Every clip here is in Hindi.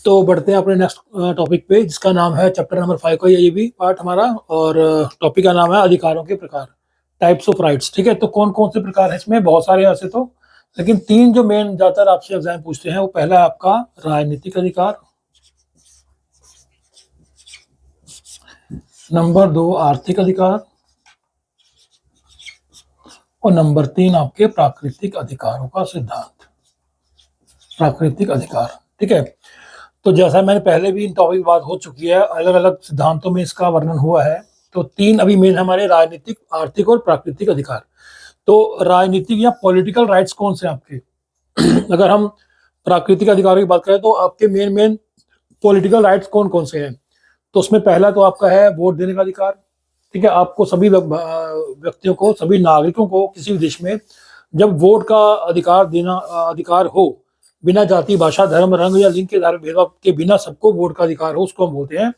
तो बढ़ते हैं अपने नेक्स्ट टॉपिक पे, जिसका नाम है चैप्टर नंबर 5 का ये भी पार्ट हमारा। और टॉपिक का नाम है अधिकारों के प्रकार, टाइप्स ऑफ राइट्स। ठीक है, तो कौन कौन से प्रकार है इसमें? बहुत सारे ऐसे तो, लेकिन तीन जो मेन ज्यादातर आपसे एग्जाम पूछते हैं, वो पहला है आपका राजनीतिक अधिकार, नंबर 2 आर्थिक अधिकार, और नंबर 3 आपके प्राकृतिक अधिकारों का सिद्धांत, प्राकृतिक अधिकार। ठीक है, तो जैसा मैंने पहले भी इन टॉपिक बात हो चुकी है, अलग अलग सिद्धांतों में इसका वर्णन हुआ है। तो तीन अभी मेन हमारे राजनीतिक, आर्थिक और प्राकृतिक अधिकार। तो राजनीतिक या पॉलिटिकल राइट्स कौन से आपके अगर हम प्राकृतिक अधिकारों की बात करें तो आपके मेन मेन पॉलिटिकल राइट्स कौन कौन से हैं? तो उसमें पहला तो आपका है वोट देने का अधिकार। ठीक है, आपको सभी व्यक्तियों को, सभी नागरिकों को किसी भी देश में जब वोट का अधिकार देना अधिकार हो, बिना जाति, भाषा, धर्म, रंग या लिंग के आधार भेदभाव के बिना सबको वोट का अधिकार हो, उसको हम बोलते हैं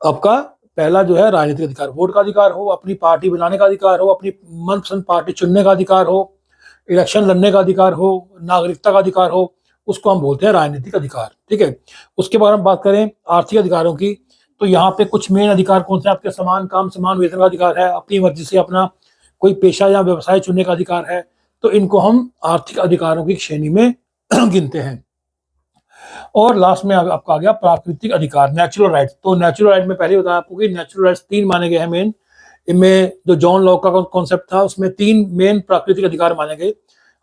आपका पहला जो है राजनीतिक अधिकार। वोट का अधिकार हो, अपनी पार्टी बनाने का अधिकार हो, अपनी मनपसंद पार्टी चुनने का अधिकार हो, इलेक्शन लड़ने का अधिकार हो, नागरिकता का अधिकार हो, उसको हम बोलते हैं राजनीतिक अधिकार। ठीक है, उसके बाद हम बात करें आर्थिक अधिकारों की, तो यहाँ पे कुछ मेन अधिकार कौन से आपके? समान काम समान वेतन का अधिकार है, अपनी मर्जी से अपना कोई पेशा या व्यवसाय चुनने का अधिकार है। तो इनको हम आर्थिक अधिकारों की श्रेणी में गिनते हैं। और लास्ट में आपका आ गया प्राकृतिक अधिकार, नेचुरल राइट्स। तो नेचुरल राइट में पहले बताया आपको कि नेचुरल राइट्स तीन माने गए हैं मेन। इनमें जो जॉन लॉक का कॉन्सेप्ट था, उसमें तीन मेन प्राकृतिक अधिकार माने गए,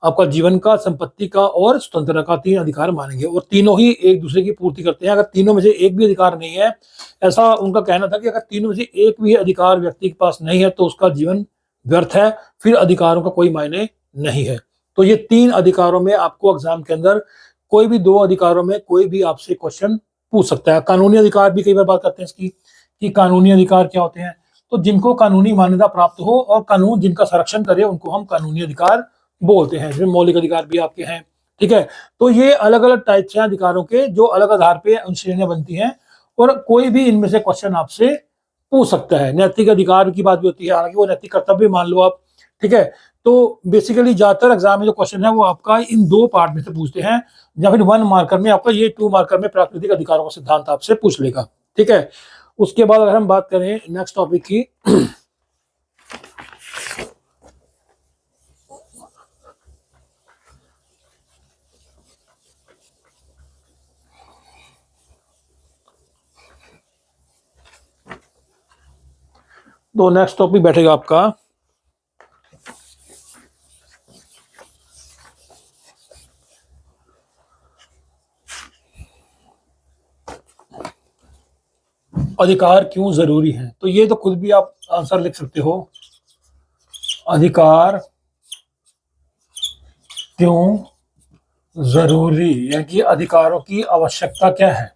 आपका जीवन का, संपत्ति का और स्वतंत्रता का, तीन अधिकार माने गए। और तीनों ही एक दूसरे की पूर्ति करते हैं। अगर तीनों में से एक भी अधिकार नहीं है, ऐसा उनका कहना था कि अगर तीनों में से एक भी अधिकार व्यक्ति के पास नहीं है तो उसका जीवन व्यर्थ है, फिर अधिकारों का कोई मायने नहीं है। तो ये तीन अधिकारों में आपको एग्जाम के अंदर कोई भी दो अधिकारों में कोई भी आपसे क्वेश्चन पूछ सकता है। कानूनी अधिकार भी कई बार बात करते हैं इसकी कि कानूनी अधिकार क्या होते हैं। तो जिनको कानूनी मान्यता प्राप्त हो और कानून जिनका संरक्षण करे, उनको हम कानूनी अधिकार बोलते हैं। जिसमें मौलिक अधिकार भी आपके हैं। ठीक है, तो ये अलग अलग टाइप्स हैं अधिकारों के, जो अलग आधार पे उन श्रेणियां बनती हैं और कोई भी इनमें से क्वेश्चन आपसे पूछ सकता है। नैतिक अधिकार की बात भी होती है, हालांकि वो नैतिक कर्तव्य मान लो आप। ठीक है, तो बेसिकली ज्यादातर एग्जाम में जो क्वेश्चन है वो आपका इन दो पार्ट में से पूछते हैं, या फिर 1 मार्कर में आपका ये 2 मार्कर में प्राकृतिक अधिकारों का सिद्धांत आपसे पूछ लेगा। ठीक है, उसके बाद अगर हम बात करें नेक्स्ट टॉपिक की तो नेक्स्ट टॉपिक बैठेगा आपका अधिकार क्यों जरूरी है। तो ये तो खुद भी आप आंसर लिख सकते हो, अधिकार क्यों जरूरी, यानी कि अधिकारों की आवश्यकता क्या है।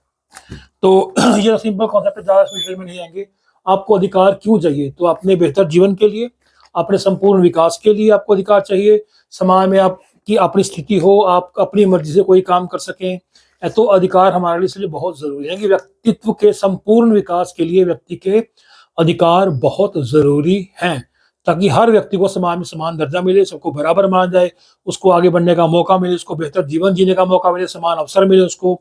तो ये सिंपल कॉन्सेप्ट है, ज्यादा डिटेल में नहीं आएंगे। आपको अधिकार क्यों चाहिए? तो अपने बेहतर जीवन के लिए, अपने संपूर्ण विकास के लिए आपको अधिकार चाहिए। समाज में आपकी अपनी स्थिति हो, आप अपनी मर्जी से कोई काम कर सकें, तो अधिकार हमारे लिए इसलिए बहुत जरूरी है कि व्यक्तित्व के संपूर्ण विकास के लिए व्यक्ति के अधिकार बहुत जरूरी हैं, ताकि हर व्यक्ति को समाज में समान दर्जा मिले, सबको बराबर माना जाए, उसको आगे बढ़ने का मौका मिले, उसको बेहतर जीवन जीने का मौका मिले, समान अवसर मिले उसको।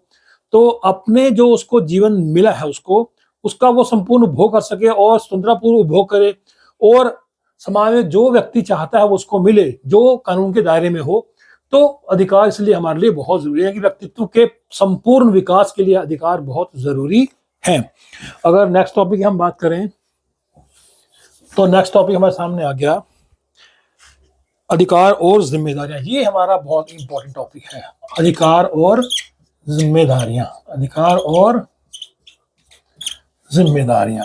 तो अपने जो उसको जीवन मिला है उसको, उसका वो संपूर्ण उपभोग कर सके और स्वतंत्रतापूर्व उपभोग करे, और समाज में जो व्यक्ति चाहता है वो उसको मिले, जो कानून के दायरे में हो। तो अधिकार इसलिए हमारे लिए बहुत जरूरी है कि व्यक्तित्व के संपूर्ण विकास के लिए अधिकार बहुत जरूरी है। अगर नेक्स्ट टॉपिक की हम बात करें तो नेक्स्ट टॉपिक हमारे सामने आ गया अधिकार और जिम्मेदारियां। ये हमारा बहुत इंपॉर्टेंट टॉपिक है, अधिकार और जिम्मेदारियां, अधिकार और जिम्मेदारियां।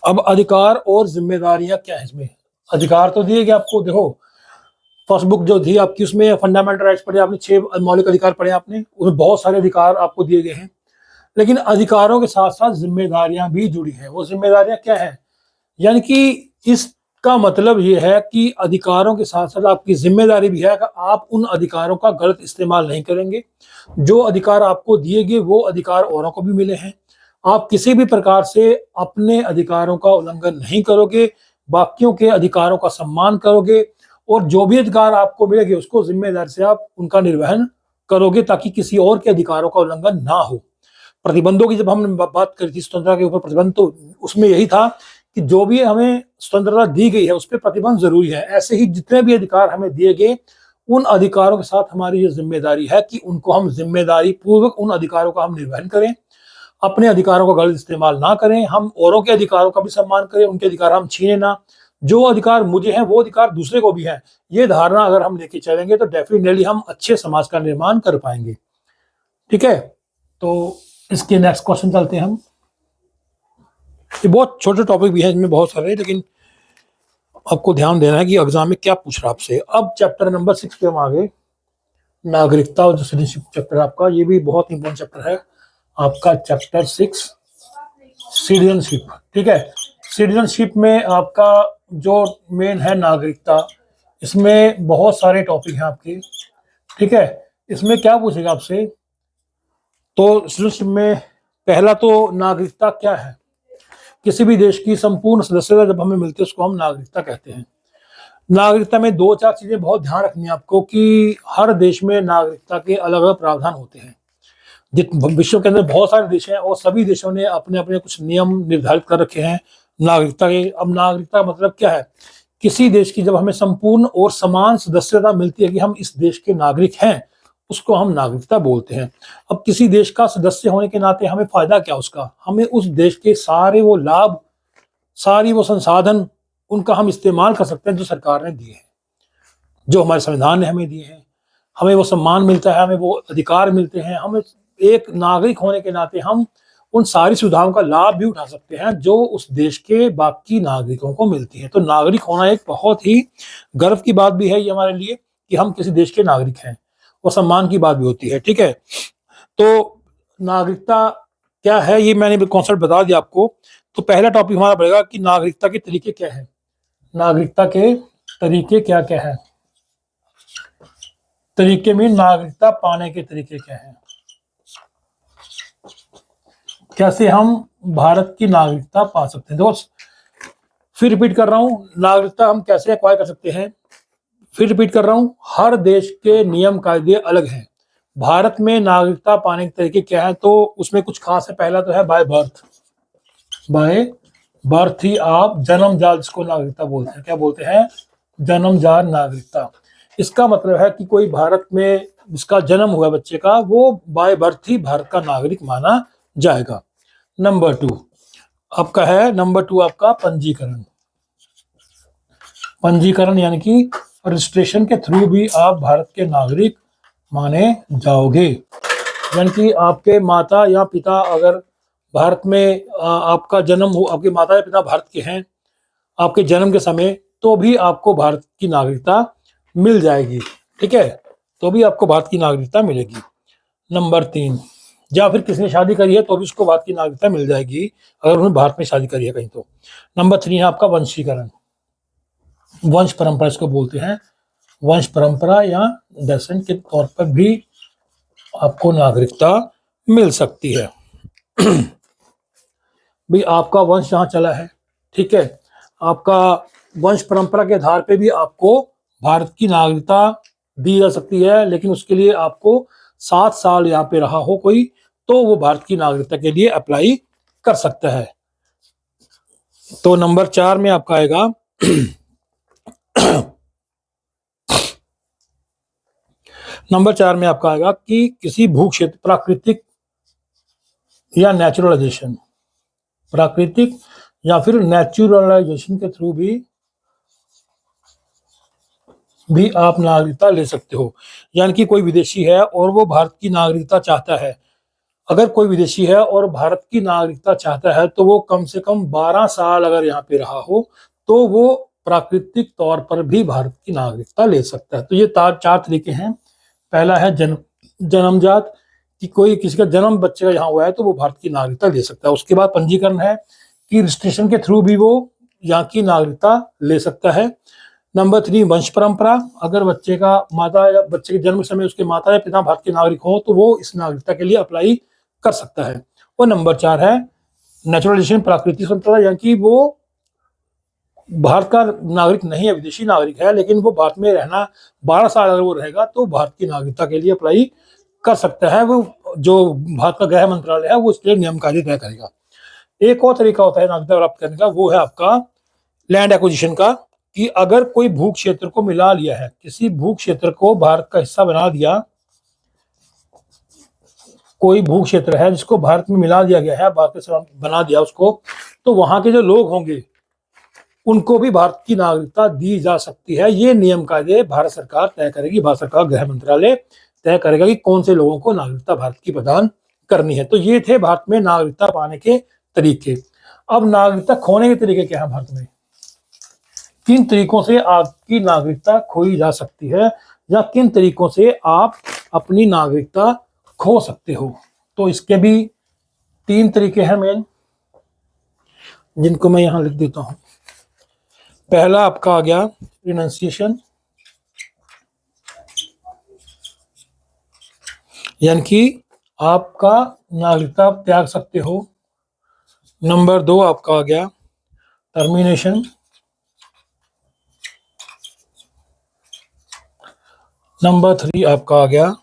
अब अधिकार और जिम्मेदारियां क्या है इसमें? अधिकार तो दिए गए आपको, देखो फर्स्ट बुक जो थी आपकी उसमें फंडामेंटल राइट्स पढ़े आपने, 6 मौलिक अधिकार पढ़े आपने, उसमें बहुत सारे अधिकार आपको दिए गए हैं। लेकिन अधिकारों के साथ साथ जिम्मेदारियां भी जुड़ी हैं। वो जिम्मेदारियां क्या है? यानी कि इसका मतलब ये है कि अधिकारों के साथ साथ आपकी जिम्मेदारी भी है कि आप उन अधिकारों का गलत इस्तेमाल नहीं करेंगे। जो अधिकार आपको दिए गए वो अधिकार औरों को भी मिले हैं। आप किसी भी प्रकार से अपने अधिकारों का उल्लंघन नहीं करोगे, बाकियों के अधिकारों का सम्मान करोगे और जो भी अधिकार आपको मिलेंगे उसको जिम्मेदारी से आप उनका निर्वहन करोगे ताकि किसी और के अधिकारों का उल्लंघन ना हो। प्रतिबंधों की जब हमने बात करी थी स्वतंत्रता के ऊपर प्रतिबंध, तो उसमें यही था कि जो भी हमें स्वतंत्रता दी गई है उस पर प्रतिबंध जरूरी है। ऐसे ही जितने भी अधिकार हमें दिए गए उन अधिकारों के साथ हमारी ये जिम्मेदारी है कि उनको हम जिम्मेदारी पूर्वक उन अधिकारों का हम निर्वहन करें, अपने अधिकारों का गलत इस्तेमाल ना करें, हम औरों के अधिकारों का भी सम्मान करें, उनके अधिकार हम छीने ना। जो अधिकार मुझे हैं वो अधिकार दूसरे को भी हैं, ये धारणा अगर हम लेके चलेंगे तो डेफिनेटली हम अच्छे समाज का निर्माण कर पाएंगे। ठीक है, तो इसके नेक्स्ट क्वेश्चन चलते हैं हम। ये बहुत छोटे टॉपिक भी है, इनमें बहुत सारे, लेकिन आपको ध्यान देना है कि एग्जाम में क्या पूछ रहा है आपसे। अब चैप्टर नंबर 6 पे हम आगे, नागरिकता और सिटीजनशिप चैप्टर आपका, ये भी बहुत इंपॉर्टेंट चैप्टर है आपका, चैप्टर 6 सिटीजनशिप। ठीक है, सिटीजनशिप में आपका जो मेन है नागरिकता, इसमें बहुत सारे टॉपिक हैं आपके। ठीक है, इसमें क्या पूछेगा आपसे, तो सिटीजनशिप में पहला तो नागरिकता क्या है। किसी भी देश की संपूर्ण सदस्यता जब हमें मिलती है उसको हम नागरिकता कहते हैं। नागरिकता में 2-4 चीजें बहुत ध्यान रखनी है आपको कि हर देश में नागरिकता के अलग अलग प्रावधान होते हैं। विश्व के अंदर बहुत सारे देश हैं और सभी देशों ने अपने अपने कुछ नियम निर्धारित कर रखे हैं नागरिकता के। अब नागरिकता मतलब क्या है, किसी देश की जब हमें संपूर्ण और समान सदस्यता मिलती है कि हम इस देश के नागरिक हैं, उसको हम नागरिकता बोलते हैं। अब किसी देश का सदस्य होने के नाते हमें फायदा क्या उसका, हमें उस देश के सारे वो लाभ, सारी वो संसाधन, उनका हम इस्तेमाल कर सकते हैं जो सरकार ने दिए हैं, जो हमारे संविधान ने हमें दिए हैं। हमें वो सम्मान मिलता है, हमें वो अधिकार मिलते हैं। हमें एक नागरिक होने के नाते हम उन सारी सुविधाओं का लाभ भी उठा सकते हैं जो उस देश के बाकी नागरिकों को मिलती है। तो नागरिक होना एक बहुत ही गर्व की बात भी है ये हमारे लिए कि हम किसी देश के नागरिक हैं, और सम्मान की बात भी होती है। ठीक है, तो नागरिकता क्या है ये मैंने कॉन्सेप्ट बता दिया आपको। तो पहला टॉपिक हमारा पड़ेगा कि नागरिकता के तरीके क्या है। नागरिकता के तरीके क्या क्या है, तरीके में नागरिकता पाने के तरीके क्या हैं, कैसे हम भारत की नागरिकता पा सकते हैं। दोस्त फिर रिपीट कर रहा हूं, नागरिकता हम कैसे एक्वायर कर सकते हैं। फिर रिपीट कर रहा हूं, हर देश के नियम कायदे अलग हैं। भारत में नागरिकता पाने के तरीके क्या है, तो उसमें कुछ खास है। पहला तो है बाय बर्थ। बाय बर्थ ही आप जन्मजात, जिसको नागरिकता बोलते हैं, क्या बोलते हैं, जन्मजात नागरिकता। इसका मतलब है कि कोई भारत में जिसका जन्म हुआ बच्चे का, वो बाय बर्थ ही भारत का नागरिक माना जाएगा। नंबर 2 आपका है, नंबर 2 आपका पंजीकरण। पंजीकरण यानी कि रजिस्ट्रेशन के थ्रू भी आप भारत के नागरिक माने जाओगे। यानी कि आपके माता या पिता अगर भारत में आपका जन्म हो, आपके माता या पिता भारत के हैं आपके जन्म के समय, तो भी आपको भारत की नागरिकता मिल जाएगी। ठीक है, तो भी आपको भारत की नागरिकता मिलेगी। नंबर 3, या फिर किसी ने शादी करी है तो भी उसको भारत की नागरिकता मिल जाएगी अगर उन्होंने भारत में शादी करी है कहीं तो। नंबर 3 है आपका वंशीकरण। वंश परंपरा इसको बोलते हैं, वंश परंपरा या डेसेंट के तौर पर भी आपको नागरिकता मिल सकती है। भाई आपका वंश जहाँ चला है, ठीक है, आपका वंश परंपरा के आधार पे भी आपको भारत की नागरिकता दी जा सकती है, लेकिन उसके लिए आपको 7 साल यहाँ पे रहा हो कोई, तो वो भारत की नागरिकता के लिए अप्लाई कर सकता है। तो नंबर 4 में आपका आएगा नंबर 4 में आपका आएगा कि किसी भू क्षेत्र, प्राकृतिक या नेचुरलाइजेशन, प्राकृतिक या फिर नेचुरलाइजेशन के थ्रू भी आप नागरिकता ले सकते हो। यानी कि कोई विदेशी है और वो भारत की नागरिकता चाहता है, अगर कोई विदेशी है और भारत की नागरिकता चाहता है तो वो कम से कम 12 साल अगर यहाँ पे रहा हो तो वो प्राकृतिक तौर पर भी भारत की नागरिकता ले सकता है। तो ये 4 तरीके हैं। पहला है जन्मजात, कि कोई किसी का जन्म बच्चे का यहाँ हुआ है तो वो भारत की नागरिकता ले सकता है। उसके बाद पंजीकरण है कि रजिस्ट्रेशन के थ्रू भी वो यहाँ की नागरिकता ले सकता है। नंबर 3 वंश परंपरा, अगर बच्चे का माता या बच्चे के जन्म समय उसके माता या पिता भारत के नागरिक हो तो वो इस नागरिकता के लिए अप्लाई कर सकता है। और नंबर 4 है नेचुरलाइजेशन, प्राकृतिक स्वतंत्रता, यानी कि वो भारत का नागरिक नहीं है, विदेशी नागरिक है, लेकिन वो भारत में रहना 12 साल अगर वो रहेगा तो भारत की नागरिकता के लिए अप्लाई कर सकता है। वो जो भारत का गृह मंत्रालय है वो इसके लिए नियम कायदे तय करेगा। एक और तरीका होता है नागरिकता प्राप्त करने का, वो है आपका लैंड एक्विजिशन का, कि अगर कोई भू क्षेत्र को मिला लिया है, किसी भू क्षेत्र को भारत का हिस्सा बना दिया, कोई भू क्षेत्र है जिसको भारत में मिला दिया गया है, भारत के बना दिया उसको, तो वहां के जो लोग होंगे उनको भी भारत की नागरिकता दी जा सकती है। ये नियम कायदे भारत सरकार तय करेगी, भारत सरकार गृह मंत्रालय तय करेगा कि कौन से लोगों को नागरिकता भारत की प्रदान करनी है। तो ये थे भारत में नागरिकता पाने के तरीके। अब नागरिकता खोने के तरीके क्या है भारत में? किन तरीकों से आपकी नागरिकता खोई जा सकती है, या किन तरीकों से आप अपनी नागरिकता खो सकते हो? तो इसके भी 3 तरीके हैं मेन, जिनको मैं यहां लिख देता हूं। पहला आपका आ गया रिनंसिएशन, यानी कि आपका नागरिकता त्याग सकते हो। नंबर 2 आपका आ गया टर्मिनेशन। नंबर 3 आपका आ गया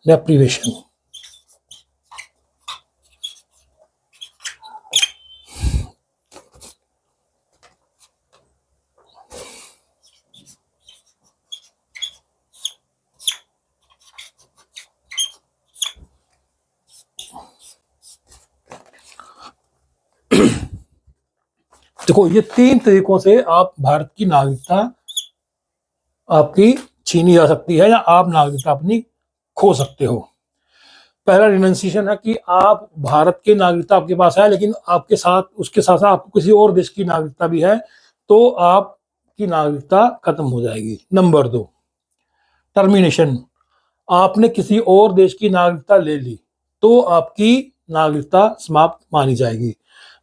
डेप्रीवेशन। देखो, ये 3 तरीकों से आप भारत की नागरिकता आपकी छीनी जा सकती है, या आप नागरिकता अपनी खो सकते हो। पहला रिनंसिएशन है कि आप भारत की नागरिकता आपके पास है, लेकिन आपके साथ उसके साथ साथ आपको किसी और देश की नागरिकता भी है, तो आपकी नागरिकता खत्म हो जाएगी। नंबर 2 टर्मिनेशन, आपने किसी और देश की नागरिकता ले ली तो आपकी नागरिकता समाप्त मानी जाएगी।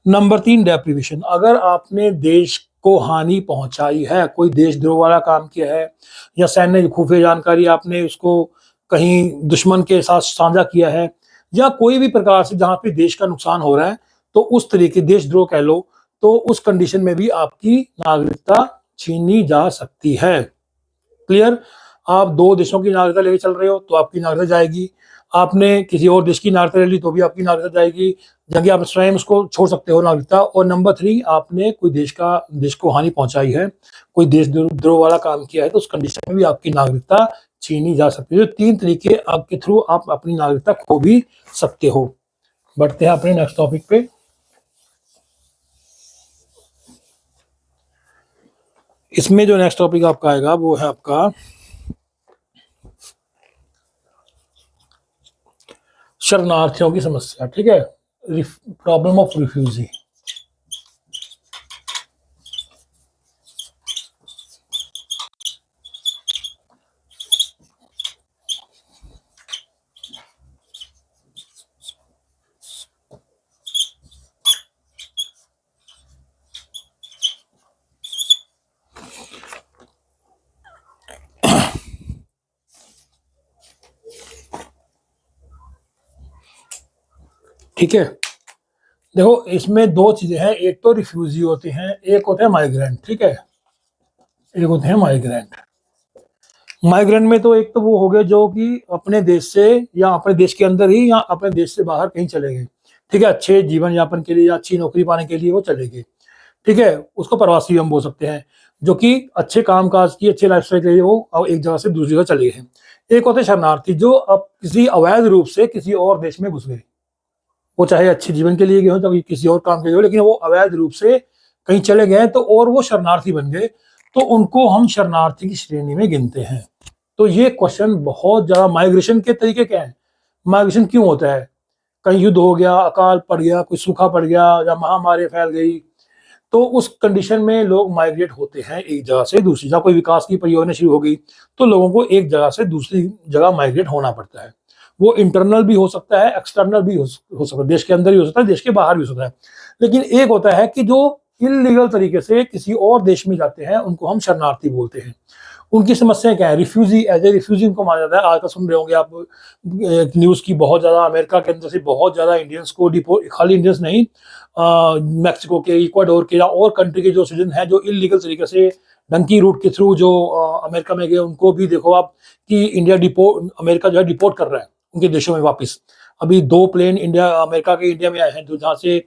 नंबर 3 डेप्रीवेशन, अगर आपने देश को हानि पहुंचाई है, कोई देशद्रोह वाला काम किया है, या सैन्य खुफिया जानकारी आपने उसको कहीं दुश्मन के साथ साझा किया है, या कोई भी प्रकार से जहां पे देश का नुकसान हो रहा है, तो उस तरीके देशद्रोह कह लो, तो उस कंडीशन में भी आपकी नागरिकता छीनी जा सकती है। क्लियर? आप 2 देशों की नागरिकता लेके चल रहे हो तो आपकी नागरिकता जाएगी, आपने किसी और देश की नागरिकता ले ली तो भी आपकी नागरिकता जाएगी, जबकि आप स्वयं उसको छोड़ सकते हो नागरिकता। और नंबर 3, आपने कोई देश को हानि पहुंचाई है, कोई देशद्रोह वाला काम किया है, तो उस कंडीशन में भी आपकी नागरिकता छीनी जा सकती है। 3 तरीके आपके थ्रू आप अपनी नागरिकता खो भी सकते हो। बढ़ते हैं अपने नेक्स्ट टॉपिक पे। इसमें जो नेक्स्ट टॉपिक आपका आएगा वो है आपका शरणार्थियों की समस्या। ठीक है, प्रॉब्लम ऑफ रिफ्यूजी। ठीक है, देखो इसमें 2 चीजें हैं, एक तो रिफ्यूजी होते हैं, एक होते हैं माइग्रेंट। ठीक है, एक होते हैं माइग्रेंट। माइग्रेंट में तो एक तो वो हो गए जो कि अपने देश से या अपने देश के अंदर ही या अपने देश से बाहर कहीं चले गए। ठीक है, अच्छे जीवन यापन के लिए या अच्छी नौकरी पाने के लिए वो चले गए। ठीक है, उसको प्रवासी हम बोल सकते हैं, जो कि अच्छे काम काज की अच्छे लाइफस्टाइल के लिए वो अब एक जगह से दूसरी जगह चले गए हैं। एक होते हैं शरणार्थी, जो अब किसी अवैध रूप से किसी और देश में घुस गए, वो चाहे अच्छे जीवन के लिए गए हो चाहे किसी और काम के लिए हो, लेकिन वो अवैध रूप से कहीं चले गए तो और वो शरणार्थी बन गए, तो उनको हम शरणार्थी की श्रेणी में गिनते हैं। तो ये क्वेश्चन बहुत ज्यादा, माइग्रेशन के तरीके क्या है, माइग्रेशन क्यों होता है? कहीं युद्ध हो गया, अकाल पड़ गया, कोई सूखा पड़ गया, या महामारी फैल गई, तो उस कंडीशन में लोग माइग्रेट होते हैं एक जगह से दूसरी जगह। कोई विकास की परियोजना शुरू हो गई तो लोगों को एक जगह से दूसरी जगह माइग्रेट होना पड़ता है। वो इंटरनल भी हो सकता है, एक्सटर्नल भी हो सकता है, देश के अंदर भी हो सकता है, देश के बाहर भी हो सकता है। लेकिन एक होता है कि जो इलीगल तरीके से किसी और देश में जाते हैं उनको हम शरणार्थी बोलते हैं। उनकी समस्या क्या है? रिफ्यूजी, एज ए रिफ्यूजी उनको माना जाता है। आजकल सुन रहे होंगे आप न्यूज़ की, बहुत ज़्यादा अमेरिका के अंदर से बहुत ज़्यादा इंडियंस को डिपोर्ट, खाली इंडियंस नहीं, मैक्सिको के, इक्वाडोर के या और कंट्री के जो सिटीजन हैं जो इलीगल तरीके से डंकी रूट के थ्रू जो अमेरिका में गए, उनको भी देखो आप कि अमेरिका जो है डिपोर्ट कर रहा है उनके देशों में वापस। अभी 2 प्लेन अमेरिका के इंडिया में आए हैं, जो जहाँ से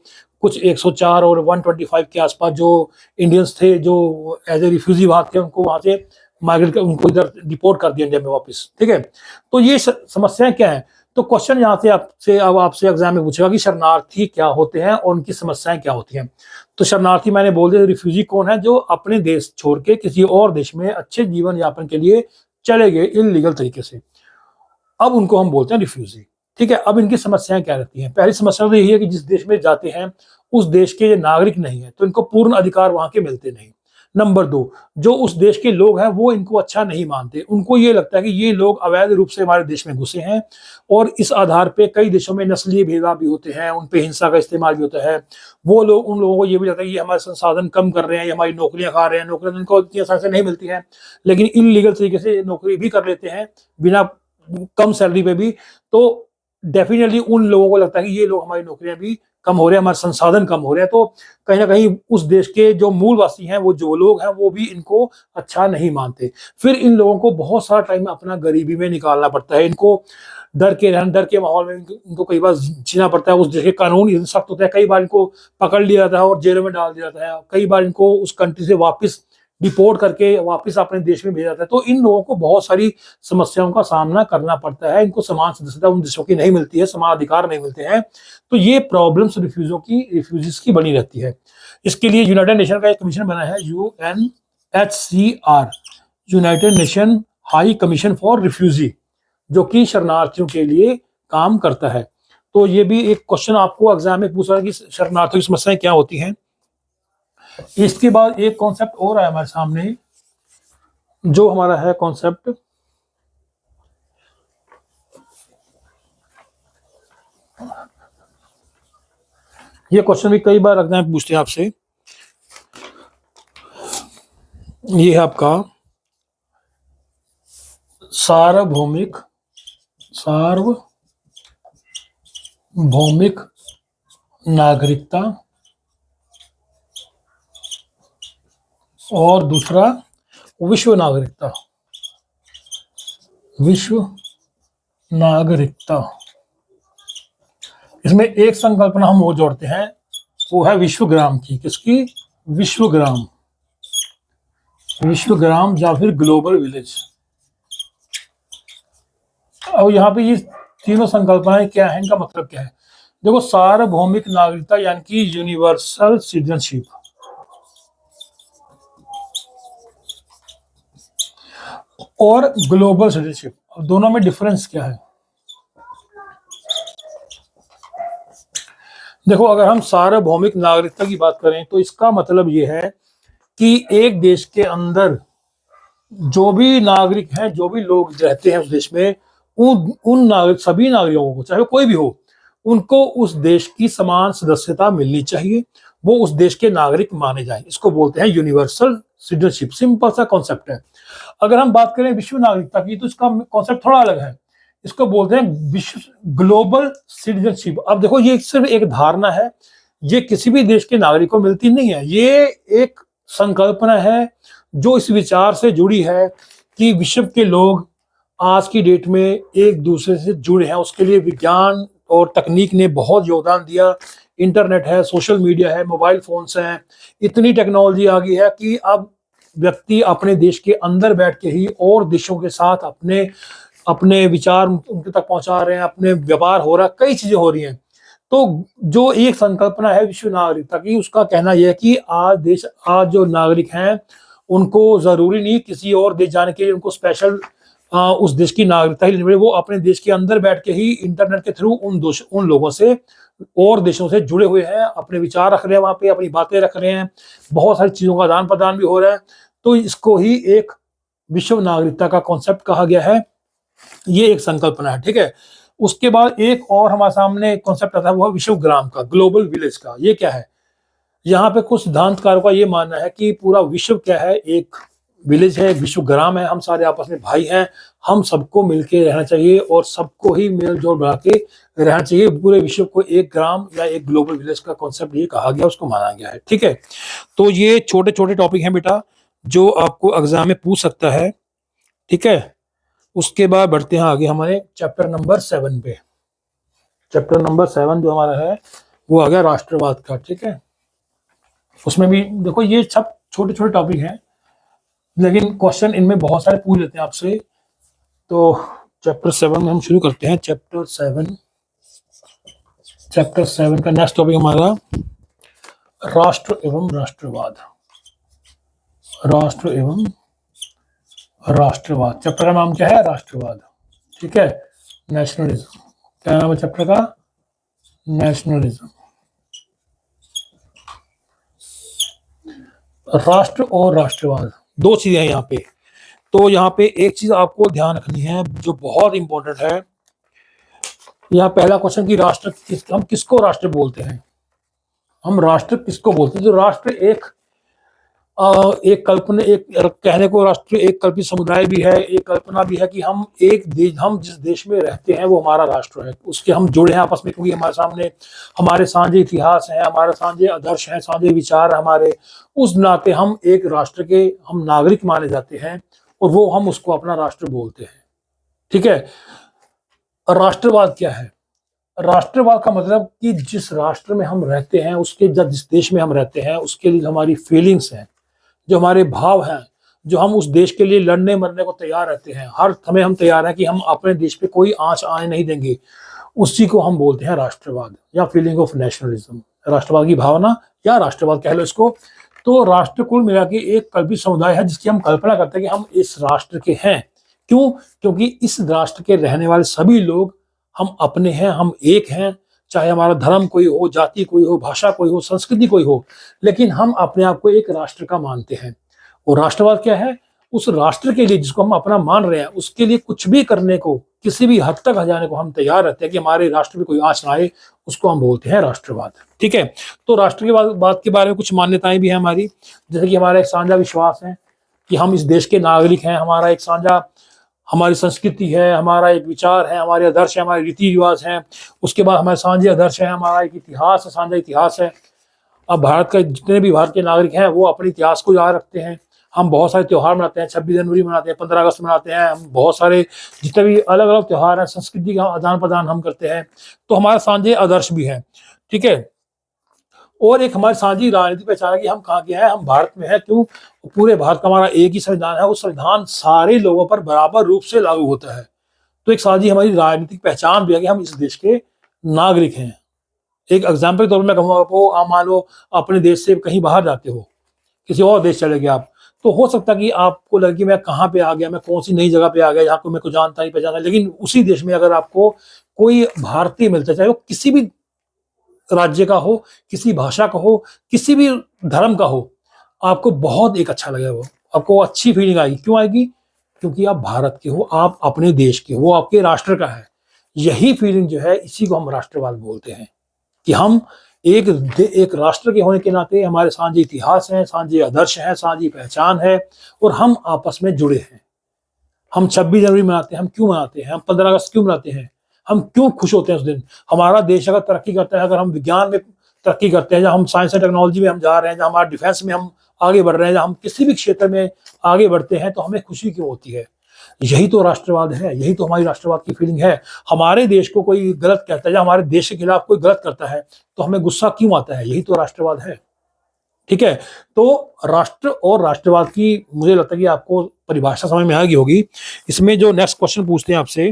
कुछ 104 और 125 के आसपास जो इंडियंस थे जो एज ए रिफ्यूजी वहाँ थे, उनको वहाँ से माइग्रेट कर, उनको इधर डिपोर्ट कर दिया इंडिया में वापस। ठीक है, तो ये समस्याएं क्या है? तो क्वेश्चन यहाँ से आपसे एग्जाम में पूछेगा कि शरणार्थी क्या होते हैं और उनकी समस्याएं क्या होती हैं। तो शरणार्थी मैंने बोल दिया, रिफ्यूजी कौन है? जो अपने देश छोड़ के किसी और देश में अच्छे जीवन यापन के लिए चले गए इलीगल तरीके से, अब उनको हम बोलते हैं रिफ्यूजी। ठीक है, अब इनकी समस्याएं क्या रहती हैं? पहली समस्या तो यही है कि जिस देश में जाते हैं उस देश के ये नागरिक नहीं है, तो इनको पूर्ण अधिकार वहां के मिलते नहीं। नंबर 2, जो उस देश के लोग हैं वो इनको अच्छा नहीं मानते, उनको ये लगता है कि ये लोग अवैध रूप से हमारे देश में घुसे हैं, और इस आधार पे कई देशों में नस्लीय भेदभाव भी होते हैं, उन पे हिंसा का इस्तेमाल भी होता है। वो लोग, उन लोगों को ये भी लगता है कि ये हमारे संसाधन कम कर रहे हैं, ये हमारी नौकरियां खा रहे हैं, नौकरियां इनको इतनी आसानी से नहीं मिलती हैं, लेकिन इलीगल तरीके से नौकरी भी कर लेते हैं बिना कम सैलरी पे भी। तो डेफिनेटली उन लोगों को लगता है कि ये लोग हमारी नौकरियां भी कम हो रहे हैं, हमारे संसाधन कम हो रहे हैं, तो कहीं ना कहीं उस देश के जो मूलवासी हैं, वो जो लोग हैं, वो भी इनको अच्छा नहीं मानते। फिर इन लोगों को बहुत सारा टाइम अपना गरीबी में निकालना पड़ता है, इनको डर के माहौल में इनको कई बार जीना पड़ता है। उस देश के कानून इतने सख्त होते हैं, कई बार इनको पकड़ लिया जाता है और जेलों में डाल दिया जाता है, कई बार इनको उस कंट्री से वापस डिपोर्ट करके वापस अपने देश में भेजा जाता है। तो इन लोगों को बहुत सारी समस्याओं का सामना करना पड़ता है, इनको समान सदस्यता उन देशों की नहीं मिलती है, समान अधिकार नहीं मिलते हैं। तो ये प्रॉब्लम्स रिफ्यूजीज की बनी रहती है। इसके लिए यूनाइटेड नेशन का एक कमीशन बना है, UNHCR, United nation high commission for refugee, जो कि शरणार्थियों के लिए काम करता है। तो ये भी एक क्वेश्चन आपको एग्जाम में पूछ रहा है कि शरणार्थियों की समस्याएं क्या होती हैं। इसके बाद एक कॉन्सेप्ट और है हमारे सामने, जो हमारा है कॉन्सेप्ट, ये क्वेश्चन भी कई बार एग्जाम पूछते हैं आपसे। ये है आपका सार्वभौमिक नागरिकता और दूसरा विश्व नागरिकता। इसमें एक संकल्पना हम वो जोड़ते हैं, वो है विश्वग्राम की। किसकी? विश्वग्राम या फिर ग्लोबल विलेज। अब यहाँ पे ये तीनों संकल्पनाएं क्या है, इनका मतलब क्या है? देखो, सार्वभौमिक नागरिकता यानी कि यूनिवर्सल सिटीजनशिप, और ग्लोबल सिटीजनशिप, दोनों में डिफरेंस क्या है? देखो, अगर हम सार्वभौमिक नागरिकता की बात करें तो इसका मतलब ये है कि एक देश के अंदर जो भी नागरिक हैं, जो भी लोग रहते हैं उस देश में, उन सभी नागरिकों को, चाहे कोई भी हो, उनको उस देश की समान सदस्यता मिलनी चाहिए, वो उस देश के नागरिक माने जाएं। इसको बोलते हैं यूनिवर्सल सिटीजनशिप। सिंपल सा कॉन्सेप्ट है। अगर हम बात करें विश्व नागरिकता की तो इसका कॉन्सेप्ट थोड़ा अलग है। इसको बोलते हैं विश्व ग्लोबल सिटीजनशिप। अब देखो, ये सिर्फ एक धारणा है, ये किसी भी देश के नागरिक को मिलती नहीं है। ये एक संकल्पना है जो इस विचार से जुड़ी है कि विश्व के लोग आज की डेट में एक दूसरे से जुड़े हैं। उसके लिए विज्ञान और तकनीक ने बहुत योगदान दिया। इंटरनेट है, सोशल मीडिया है, मोबाइल फोन्स हैं, इतनी टेक्नोलॉजी आ गई है कि अब व्यक्ति अपने देश के अंदर बैठ के ही और देशों के साथ अपने अपने विचार उनके तक पहुंचा रहे हैं, अपने व्यापार हो रहा है, कई चीजें हो रही हैं। तो जो एक संकल्पना है विश्व नागरिकता की, उसका कहना यह है कि आज जो नागरिक हैं उनको जरूरी नहीं किसी और देश जाने के लिए उनको स्पेशल उस देश की नागरिकता ही लेनी पड़े। वो अपने देश के अंदर बैठ के ही इंटरनेट के थ्रू उन लोगों से और देशों से जुड़े हुए हैं, अपने विचार रख रहे हैं, वहां पे अपनी बातें रख रहे हैं, बहुत सारी चीजों का आदान प्रदान भी हो रहा है। तो इसको ही एक विश्व नागरिकता का कॉन्सेप्ट कहा गया है। ये एक संकल्पना है, ठीक है। उसके बाद एक और हमारे सामने कॉन्सेप्ट आता है, वो विश्वग्राम का, ग्लोबल विलेज का। ये क्या है? यहाँ पे कुछ सिद्धांतकारों का ये मानना है कि पूरा विश्व क्या है, एक विलेज है, एक विश्वग्राम है, हम सारे आपस में भाई हैं, हम सबको मिलके रहना चाहिए और सबको ही मेल जोल बढ़ा के रहना चाहिए। पूरे विश्व को एक ग्राम या एक ग्लोबल विलेज का कॉन्सेप्ट ये कहा गया, उसको माना गया है। ठीक है, तो ये छोटे छोटे टॉपिक हैं बेटा जो आपको एग्जाम में पूछ सकता है। ठीक है, उसके बाद बढ़ते हैं आगे हमारे चैप्टर नंबर 7 पे। चैप्टर नंबर 7 जो हमारा है वो आ गया राष्ट्रवाद का। ठीक है, उसमें भी देखो ये सब छोटे छोटे टॉपिक हैं, लेकिन क्वेश्चन इनमें बहुत सारे पूछ लेते हैं आपसे। तो चैप्टर 7 में हम शुरू करते हैं। चैप्टर 7 का नेक्स्ट टॉपिक हमारा राष्ट्र एवं राष्ट्रवाद। राष्ट्र एवं राष्ट्रवाद, चैप्टर का नाम क्या है? राष्ट्रवाद। ठीक है, नेशनलिज्म। क्या नाम है चैप्टर का? नेशनलिज्म। राष्ट्र और राष्ट्रवाद दो चीजें हैं यहाँ पे। तो यहाँ पे एक चीज आपको ध्यान रखनी है जो बहुत इंपॉर्टेंट है। यहाँ पहला क्वेश्चन कि राष्ट्र हम किसको राष्ट्र बोलते हैं? हम राष्ट्र किसको बोलते हैं? जो राष्ट्र एक कल्पना, एक कहने को राष्ट्र एक कल्पित समुदाय भी है, एक कल्पना भी है कि हम एक देश, हम जिस देश में रहते हैं वो हमारा राष्ट्र है, उसके हम जुड़े हैं आपस में, क्योंकि हमारे सामने हमारे साझे इतिहास है, हमारे साझे आदर्श हैं, साझे विचार है हमारे। उस नाते हम एक राष्ट्र के हम नागरिक माने जाते हैं और वो हम उसको अपना राष्ट्र बोलते हैं। ठीक है, राष्ट्रवाद क्या है? राष्ट्रवाद का मतलब कि जिस राष्ट्र में हम रहते हैं, उसके जिस देश में हम रहते हैं, उसके लिए हमारी फीलिंग्स हैं, जो हमारे भाव हैं, जो हम उस देश के लिए लड़ने मरने को तैयार रहते हैं, हर समय हम तैयार हैं कि हम अपने देश पे कोई आंच आने नहीं देंगे, उसी को हम बोलते हैं राष्ट्रवाद या फीलिंग ऑफ नेशनलिज्म। राष्ट्रवाद की भावना या राष्ट्रवाद कह लो इसको। तो राष्ट्र कुल मिला के एक कल्पित समुदाय है जिसकी हम कल्पना करते हैं कि हम इस राष्ट्र के हैं। क्यों? क्योंकि इस राष्ट्र के रहने वाले सभी लोग हम अपने हैं, हम एक हैं, चाहे हमारा धर्म कोई हो, जाति कोई हो, भाषा कोई हो, संस्कृति कोई हो, लेकिन हम अपने आप को एक राष्ट्र का मानते हैं। और राष्ट्रवाद क्या है? उस राष्ट्र के लिए जिसको हम अपना मान रहे हैं, उसके लिए कुछ भी करने को, किसी भी हद तक जाने को हम तैयार रहते हैं कि हमारे राष्ट्र में कोई आंच ना आए, उसको हम बोलते हैं राष्ट्रवाद। ठीक है, तो राष्ट्र के बात के बारे में कुछ मान्यताएं भी हैं हमारी, जैसे कि हमारा एक साझा विश्वास है कि हम इस देश के नागरिक हैं, हमारा एक साझा, हमारी संस्कृति है, हमारा एक विचार है, हमारे आदर्श है, हमारे रीति रिवाज हैं। उसके बाद हमारे साझे आदर्श है, हमारा एक इतिहास है, साझा इतिहास है। अब भारत का जितने भी भारत के नागरिक हैं वो अपने इतिहास को याद रखते हैं। हम बहुत सारे त्यौहार मनाते हैं, 26 जनवरी मनाते हैं, 15 अगस्त मनाते हैं, हम बहुत सारे जितने भी अलग अलग त्यौहार हैं, संस्कृति का आदान प्रदान हम करते हैं। तो हमारे साझे आदर्श भी हैं। ठीक है, और एक हमारी साझी राजनीति पहचान है कि हम कहाँ के हैं, हम भारत में हैं। क्यों? पूरे भारत का हमारा एक ही संविधान है, उस संविधान सारे लोगों पर बराबर रूप से लागू होता है। तो एक साझी हमारी राजनीतिक पहचान भी है कि हम इस देश के नागरिक हैं। एक एग्जाम्पल के तौर पर मैं कहूँगा आपको, आप मान लो अपने देश से कहीं बाहर जाते हो, किसी और देश चले गए आप, तो हो सकता है कि आपको लगे कि मैं कहाँ पे आ गया, मैं कौन सी नई जगह पे आ गया, यहाँ को मैं को जानता नहीं पहचाना। लेकिन उसी देश में अगर आपको कोई भारतीय मिलता है, चाहे वो किसी भी राज्य का हो, किसी भाषा का हो, किसी भी धर्म का हो, आपको बहुत एक अच्छा लगेगा, वो आपको अच्छी फीलिंग आएगी। क्यों आएगी? क्योंकि आप भारत के हो, आप अपने देश के हो, वो आपके राष्ट्र का है। यही फीलिंग जो है, इसी को हम राष्ट्रवाद बोलते हैं कि हम एक राष्ट्र के होने के नाते हमारे साझे इतिहास हैं, साझे आदर्श हैं, साझी पहचान है और हम आपस में जुड़े हैं। हम 26 जनवरी मनाते हैं, हम क्यों मनाते हैं? हम 15 अगस्त क्यों मनाते हैं? हम क्यों खुश होते हैं उस दिन? हमारा देश अगर तरक्की करता है, अगर हम विज्ञान में तरक्की करते हैं, जहाँ हम साइंस एंड टेक्नोलॉजी में हम जा रहे हैं, जहाँ हमारा डिफेंस में हम आगे बढ़ रहे हैं, जहाँ हम किसी भी क्षेत्र में आगे बढ़ते हैं, तो हमें खुशी क्यों होती है? यही तो राष्ट्रवाद है, यही तो हमारी राष्ट्रवाद की फीलिंग है। हमारे देश को कोई गलत कहता है या हमारे देश के खिलाफ कोई गलत करता है तो हमें गुस्सा क्यों आता है? यही तो राष्ट्रवाद है। ठीक है, तो राष्ट्र और राष्ट्रवाद की मुझे लगता है कि आपको परिभाषा समझ में आ गई होगी। इसमें जो नेक्स्ट क्वेश्चन पूछते हैं आपसे,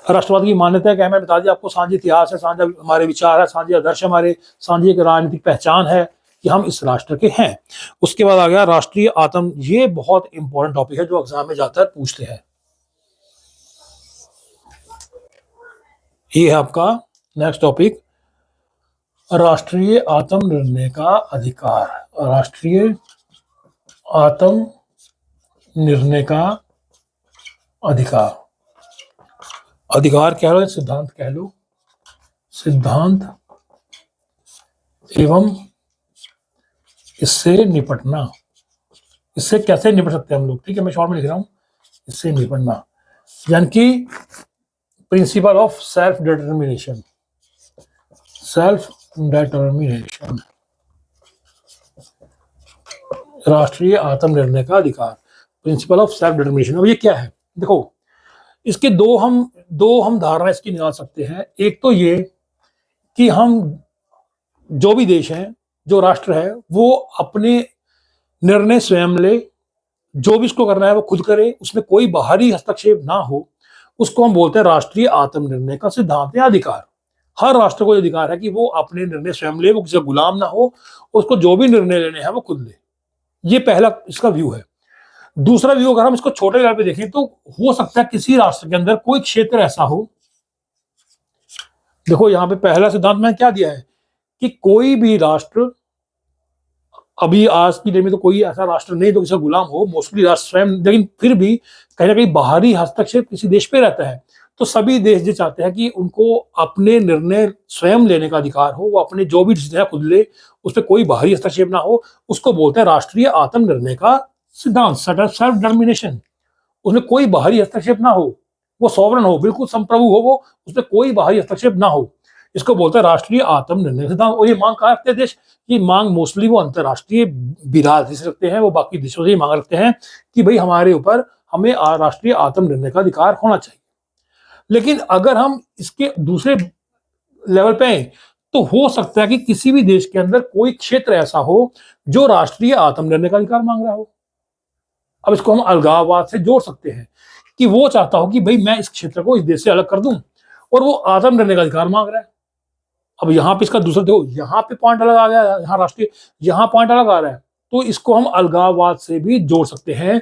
राष्ट्रवाद की मान्यता क्या है? मैं बता दिया आपको, साझे इतिहास है, साझा हमारे विचार है, साझे आदर्श हमारे, साझे एक राजनीतिक पहचान है कि हम इस राष्ट्र के हैं। उसके बाद आ गया राष्ट्रीय आत्म। ये बहुत इंपॉर्टेंट टॉपिक है जो एग्जाम में जाकर पूछते हैं। ये है आपका नेक्स्ट टॉपिक, राष्ट्रीय आत्म निर्णय का अधिकार। राष्ट्रीय आत्म निर्णय का अधिकार, अधिकार कह लो, सिद्धांत कह लो, सिद्धांत एवं इससे निपटना। इससे कैसे निपट सकते हैं हम लोग, ठीक है, मैं शॉर्ट में लिख रहा हूँ, इससे निपटना, यानी कि principle of self determination, self determination, राष्ट्रीय आत्मनिर्णय का अधिकार, प्रिंसिपल ऑफ सेल्फ डिटर्मिनेशन। अब ये क्या है, देखो इसके दो हम धारणा इसकी निकाल सकते हैं। एक तो ये कि हम जो भी देश हैं, जो राष्ट्र है, वो अपने निर्णय स्वयं ले, जो भी उसको करना है वो खुद करे, उसमें कोई बाहरी हस्तक्षेप ना हो, उसको हम बोलते हैं राष्ट्रीय आत्मनिर्णय का सिद्धांत या अधिकार। हर राष्ट्र को अधिकार है कि वो अपने निर्णय स्वयं ले, वो किसी गुलाम ना हो, उसको जो भी निर्णय लेने हैं वो खुद ले। ये पहला इसका व्यू है। दूसरा व्यू अगर हम इसको छोटे लेवल पे देखें तो हो सकता है किसी राष्ट्र के अंदर कोई क्षेत्र ऐसा हो, देखो यहाँ पे पहला सिद्धांत मैंने क्या दिया है कि कोई भी राष्ट्र, अभी आज की डेट में तो कोई ऐसा राष्ट्र नहीं तो किसी गुलाम हो, मोस्टली राष्ट्र स्वयं, लेकिन फिर भी कहीं ना कहीं बाहरी हस्तक्षेप किसी देश पे रहता है। तो सभी देश जो चाहते हैं कि उनको अपने निर्णय स्वयं लेने का अधिकार हो, वो अपने जो भी डिसीजन खुद ले, उस पर कोई बाहरी हस्तक्षेप ना हो, उसको बोलते हैं राष्ट्रीय आत्मनिर्णय का सिद्धांत, सेल्फ डिटर्मिनेशन। उसमें कोई बाहरी हस्तक्षेप ना हो, वो सॉवरन हो, बिल्कुल संप्रभु हो, वो उसमें कोई बाहरी हस्तक्षेप ना हो, इसको बोलते हैं राष्ट्रीय आत्मनिर्णय सिद्धांत। और ये मांग कहाँ रखते हैं देश, ये मांग मोस्टली वो अंतर्राष्ट्रीय बिरादरी से रखते हैं, वो बाकी देशों से ये मांग रखते हैं कि भाई हमारे ऊपर हमें राष्ट्रीय आत्मनिर्णय का अधिकार होना चाहिए। लेकिन अगर हम इसके दूसरे लेवल पे आए तो हो सकता है कि किसी भी देश के अंदर कोई क्षेत्र ऐसा हो जो राष्ट्रीय आत्मनिर्णय का अधिकार मांग रहा हो। अब इसको हम अलगाववाद से जोड़ सकते हैं कि वो चाहता हो कि भाई मैं इस क्षेत्र को इस देश से अलग कर दूं, और वो आत्मनिर्णय का अधिकार मांग रहा है। अब यहाँ पे इसका दूसरा देखो, यहाँ पे पॉइंट अलग आ गया, यहाँ राष्ट्रीय, यहाँ पॉइंट अलग आ रहा है, तो इसको हम अलगाववाद से भी जोड़ सकते हैं।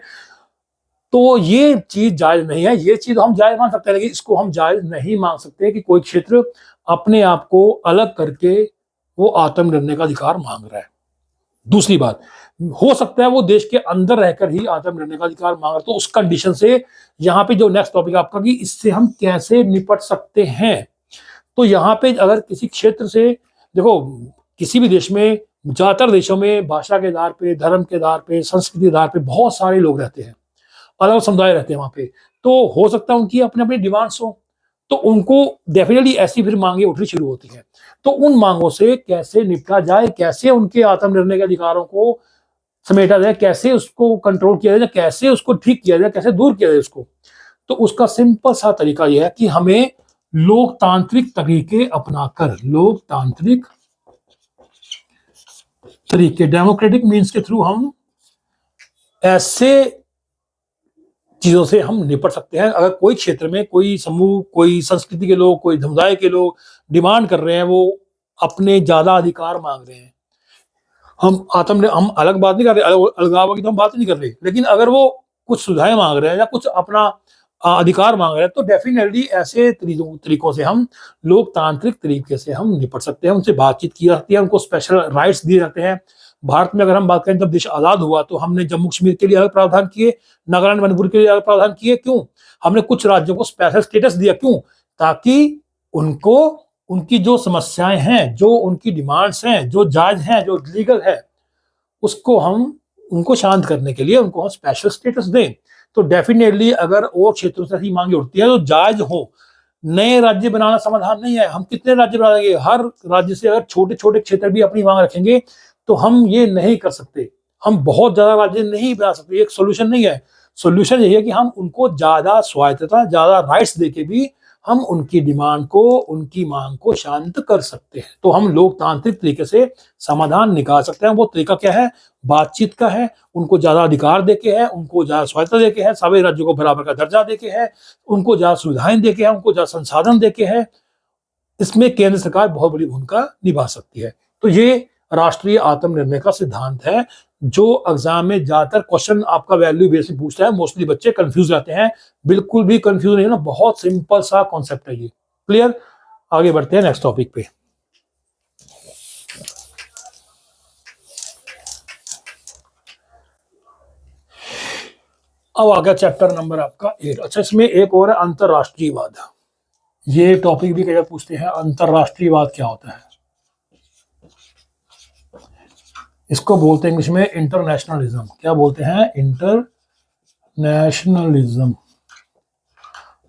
तो ये चीज जायज नहीं है, ये चीज हम जायज मान सकते हैं, लेकिन इसको हम जायज नहीं मान सकते कि कोई क्षेत्र अपने आप को अलग करके वो आत्मनिर्णय का अधिकार मांग रहा है। दूसरी बात, हो सकता है वो देश के अंदर रहकर ही आत्मनिर्णय का अधिकार मांग रहा है, तो उस कंडीशन से यहाँ पे जो नेक्स्ट टॉपिक आपका कि इससे हम कैसे निपट सकते हैं। तो यहाँ पे अगर किसी क्षेत्र से, देखो किसी भी देश में, ज्यादातर देशों में भाषा के आधार पे, धर्म के आधार पे, संस्कृति के आधार पे बहुत सारे लोग रहते हैं, अलग समुदाय रहते हैं वहां पे, तो हो सकता है उनकी अपने अपने डिमांड्स हो, तो उनको डेफिनेटली ऐसी फिर मांगे उठनी शुरू होती हैं। तो उन मांगों से कैसे निपटा जाए, कैसे उनके आत्मनिर्णय के अधिकारों को समेटा जाए, कैसे उसको कंट्रोल किया जाए, कैसे उसको ठीक किया जाए, कैसे दूर किया जाए उसको, तो उसका सिंपल सा तरीका यह है कि हमें लोकतांत्रिक तरीके अपनाकर, लोकतांत्रिक तरीके, डेमोक्रेटिक मीन्स के थ्रू हम ऐसे चीजों से हम निपट सकते हैं। अगर कोई क्षेत्र में कोई समूह, कोई संस्कृति के लोग, कोई समुदाय के लोग डिमांड कर रहे हैं, वो अपने ज्यादा अधिकार मांग रहे हैं, हम अलग बात नहीं कर रहे, अलगाव की तो हम बात नहीं कर रहे, लेकिन अगर वो कुछ सुविधाएं मांग रहे हैं या कुछ अपना अधिकार मांग रहे हैं, तो डेफिनेटली ऐसे तरीकों से हम लोकतांत्रिक तरीके से हम निपट सकते हैं, उनसे बातचीत की जाती है, उनको स्पेशल राइट्स दिए जाते हैं। भारत में अगर हम बात करें, जब देश आजाद हुआ तो हमने जम्मू कश्मीर के लिए अलग प्रावधान किए, नागालैंड मणिपुर के लिए अलग प्रावधान किए। क्यों? हमने कुछ राज्यों को स्पेशल स्टेटस दिया, क्यों? ताकि उनको उनकी जो समस्याएं हैं, जो उनकी डिमांड्स हैं, जो जायज हैं, जो लीगल है, उसको हम उनको शांत करने के लिए उनको हम स्पेशल स्टेटस दें। तो डेफिनेटली अगर और क्षेत्रों से ऐसी मांगे उठती है तो जायज हो। नए राज्य बनाना समाधान नहीं है, हम कितने राज्य बना देंगे, हर राज्य से अगर छोटे छोटे क्षेत्र भी अपनी मांग रखेंगे तो हम ये नहीं कर सकते, हम बहुत ज्यादा राज्य नहीं बना सकते, एक सोल्यूशन नहीं है। सोल्यूशन यही है कि हम उनको ज्यादा स्वायत्तता, ज्यादा राइट्स देके भी हम उनकी डिमांड को, उनकी मांग को शांत कर सकते हैं। तो हम लोकतांत्रिक तरीके से समाधान निकाल सकते हैं। वो तरीका क्या है? बातचीत का है, उनको ज्यादा अधिकार देके है, उनको ज्यादा स्वायत्तता देके है, सभी राज्यों को बराबर का दर्जा देके है, उनको ज्यादा सुविधाएं देके है, उनको ज्यादा संसाधन देके है। इसमें केंद्र सरकार बहुत बड़ी भूमिका निभा सकती है। तो ये राष्ट्रीय आत्मनिर्णय का सिद्धांत है, जो एग्जाम में ज्यादातर क्वेश्चन आपका वैल्यू बेस में पूछता है। मोस्टली बच्चे कंफ्यूज रहते हैं, बिल्कुल भी कंफ्यूज नहीं है ना, बहुत सिंपल सा कॉन्सेप्ट है ये। क्लियर? आगे बढ़ते हैं नेक्स्ट टॉपिक पे। अब आ गया चैप्टर नंबर आपका 8। अच्छा, इसमें एक और है अंतरराष्ट्रीयवाद। ये टॉपिक भी कई बार पूछते हैं, अंतरराष्ट्रीयवाद क्या होता है। इसको बोलते हैं इंग्लिश में इंटरनेशनलिज्म। क्या बोलते हैं? इंटरनेशनलिज्म।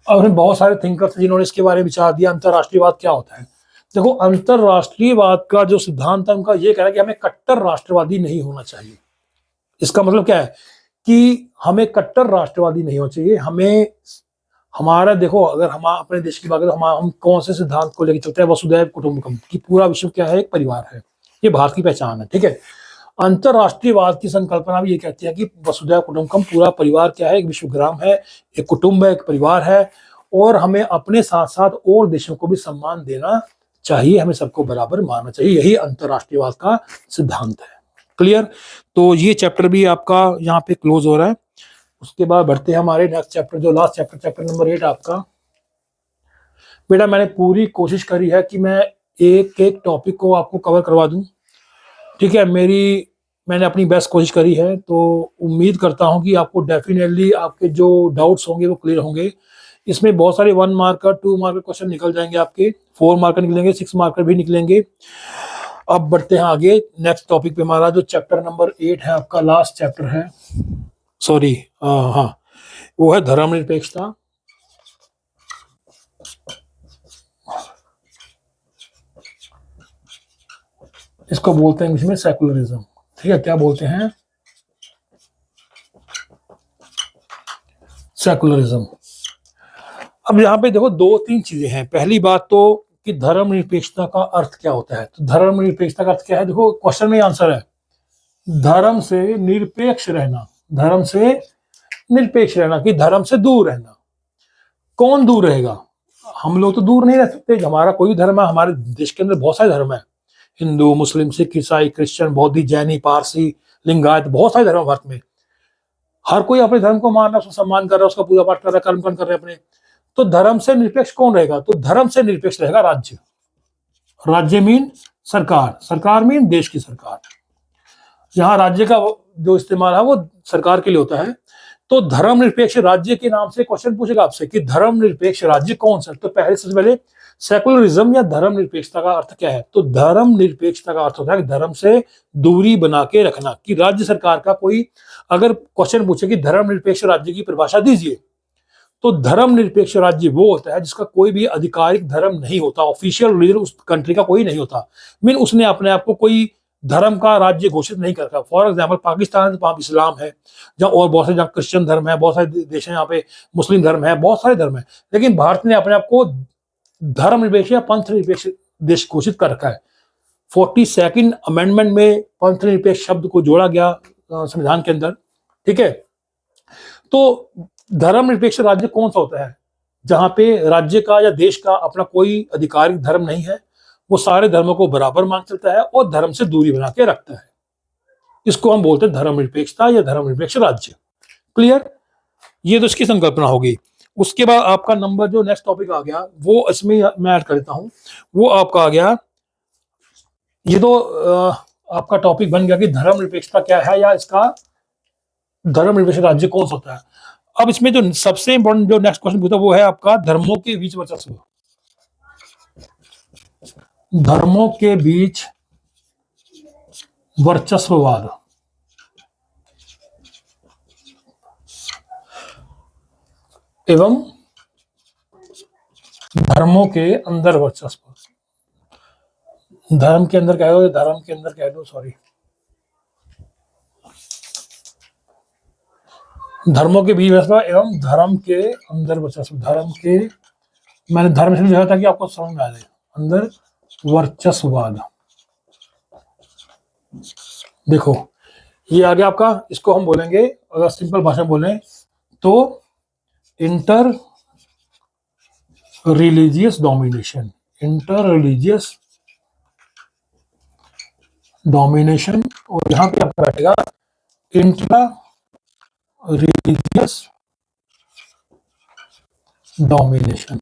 और बहुत सारे थिंकर्स हैं जिन्होंने इसके बारे में विचार दिया, अंतरराष्ट्रीयवाद क्या होता है। देखो, अंतरराष्ट्रीयवाद का जो सिद्धांत है उनका ये कहना है कि हमें कट्टर राष्ट्रवादी नहीं होना चाहिए। इसका मतलब क्या है कि हमें कट्टर राष्ट्रवादी नहीं होना चाहिए। हमें हमारा, देखो, अगर हम अपने देश की बात करें तो हम कौन से सिद्धांत को लेकर चलते हैं? वसुधैव कुटुंबकम, कि पूरा विश्व क्या है? एक परिवार है। ये भारत की पहचान है, ठीक है। अंतरराष्ट्रीयवाद की संकल्पना भी ये कहती है कि वसुधैव कुटुंबकम, पूरा परिवार क्या है? एक विश्वग्राम है, एक कुटुंब है, एक परिवार है। और हमें अपने साथ साथ और देशों को भी सम्मान देना चाहिए, हमें सबको बराबर मानना चाहिए। यही अंतरराष्ट्रीयवाद का सिद्धांत है। क्लियर? तो ये चैप्टर भी आपका यहाँ पे क्लोज हो रहा है। उसके बाद बढ़ते हैं हमारे नेक्स्ट चैप्टर, जो लास्ट चैप्टर, चैप्टर नंबर 8 आपका। बेटा, मैंने पूरी कोशिश करी है कि मैं एक एक टॉपिक को आपको कवर करवा दूं, ठीक है। मैंने अपनी बेस्ट कोशिश करी है, तो उम्मीद करता हूं कि आपको डेफिनेटली आपके जो डाउट्स होंगे वो क्लियर होंगे। इसमें बहुत सारे 1 मार्कर 2 मार्कर क्वेश्चन निकल जाएंगे आपके, 4 मार्कर निकलेंगे, 6 मार्कर भी निकलेंगे। अब बढ़ते हैं आगे नेक्स्ट टॉपिक पे। हमारा जो चैप्टर नंबर 8 है आपका, लास्ट चैप्टर है, सॉरी, हाँ, वो है धर्मनिरपेक्षता। इसको बोलते हैं इंग्लिश में सेकुलरिज्म, ठीक है। क्या बोलते हैं? सेकुलरिज्म। अब यहाँ पे देखो 2-3 चीजें हैं। पहली बात तो कि धर्मनिरपेक्षता का अर्थ क्या होता है। तो धर्मनिरपेक्षता का अर्थ क्या है? देखो, क्वेश्चन में आंसर है धर्म से निरपेक्ष रहना। धर्म से निरपेक्ष रहना, कि धर्म से दूर रहना। कौन दूर रहेगा? हम लोग तो दूर नहीं रह सकते। हमारा कोई धर्म है, हमारे देश के अंदर बहुत सारे धर्म है, हिंदू, मुस्लिम, सिख, ईसाई, क्रिश्चियन, बौद्धी, जैनी, पारसी, लिंगायत, बहुत सारे धर्म भारत में। हर कोई अपने धर्म को मान रहा है, उसका सम्मान कर रहा है, उसका पूजा पाठ कर रहा है, कर्मकांड कर रहे हैं अपने। तो धर्म से निरपेक्ष कौन रहेगा? तो धर्म से निरपेक्ष रहेगा राज्य। राज्य मीन सरकार, सरकार मीन देश की सरकार। जहां राज्य का जो इस्तेमाल है वो सरकार के लिए होता है। तो धर्मनिरपेक्ष राज्य के नाम से क्वेश्चन पूछेगा आपसे कि धर्मनिरपेक्ष राज्य कौन सा। तो सबसे पहले सेकुलरिज्म या धर्मनिरपेक्षता का अर्थ क्या है? तो धर्मनिरपेक्षता का अर्थ होता है कि धर्म से दूरी बना के रखना। कि राज्य सरकार का कोई अगर क्वेश्चन पूछे कि धर्मनिरपेक्ष राज्य की परिभाषा दीजिए, तो धर्मनिरपेक्ष राज्य वो होता है जिसका कोई भी आधिकारिक धर्म नहीं होता, ऑफिशियल रिलीजन उस कंट्री का कोई नहीं होता। मीन उसने अपने आप को कोई धर्म का राज्य घोषित नहीं करता। फॉर एग्जाम्पल, पाकिस्तान वहां इस्लाम है, जहाँ और बहुत सारे, जहाँ क्रिश्चियन धर्म है, बहुत सारे देश हैं यहाँ पे मुस्लिम धर्म है, बहुत सारे धर्म है। लेकिन भारत ने अपने आप को धर्मनिरपेक्ष या पंथ निरपेक्ष देश घोषित कर रखा है। 42nd अमेंडमेंट में पंथ निरपेक्ष शब्द को जोड़ा गया संविधान के अंदर, ठीक है। तो धर्मनिरपेक्ष राज्य कौन सा होता है? जहां पे राज्य का या देश का अपना कोई आधिकारिक धर्म नहीं है, वो सारे धर्मों को बराबर मान चलता है और धर्म से दूरी बना के रखता है। इसको हम बोलते हैं धर्मनिरपेक्षता या धर्मनिरपेक्ष राज्य। क्लियर? ये तो इसकी संकल्पना होगी। उसके बाद आपका नंबर जो नेक्स्ट टॉपिक आ गया, वो इसमें मैं ऐड कर देता हूं, वो आपका आ गया, ये तो आपका टॉपिक बन गया कि धर्मनिरपेक्षता क्या है या इसका धर्मनिरपेक्ष राज्य कौन सा होता है। अब इसमें जो सबसे इंपॉर्टेंट जो नेक्स्ट क्वेश्चन पूछता है वो है आपका धर्मों के बीच वर्चस्व। धर्मों के बीच वर्चस्ववाद। एवं धर्मों के अंदर वर्चस्व। धर्म के अंदर कह दो, धर्म के अंदर कह दो, सॉरी, धर्मों के बीच वर्चस्व एवं धर्म के अंदर वर्चस्व। धर्म के, मैंने धर्म से लिखा था कि आपको समझ में आ जाए, अंदर वर्चस्ववाद। देखो ये आ गया आपका, इसको हम बोलेंगे, अगर सिंपल भाषा में बोलें तो inter religious domination. Inter religious domination, और यहां पे आपका बैठेगा इंट्रा रिलीजियस डोमिनेशन।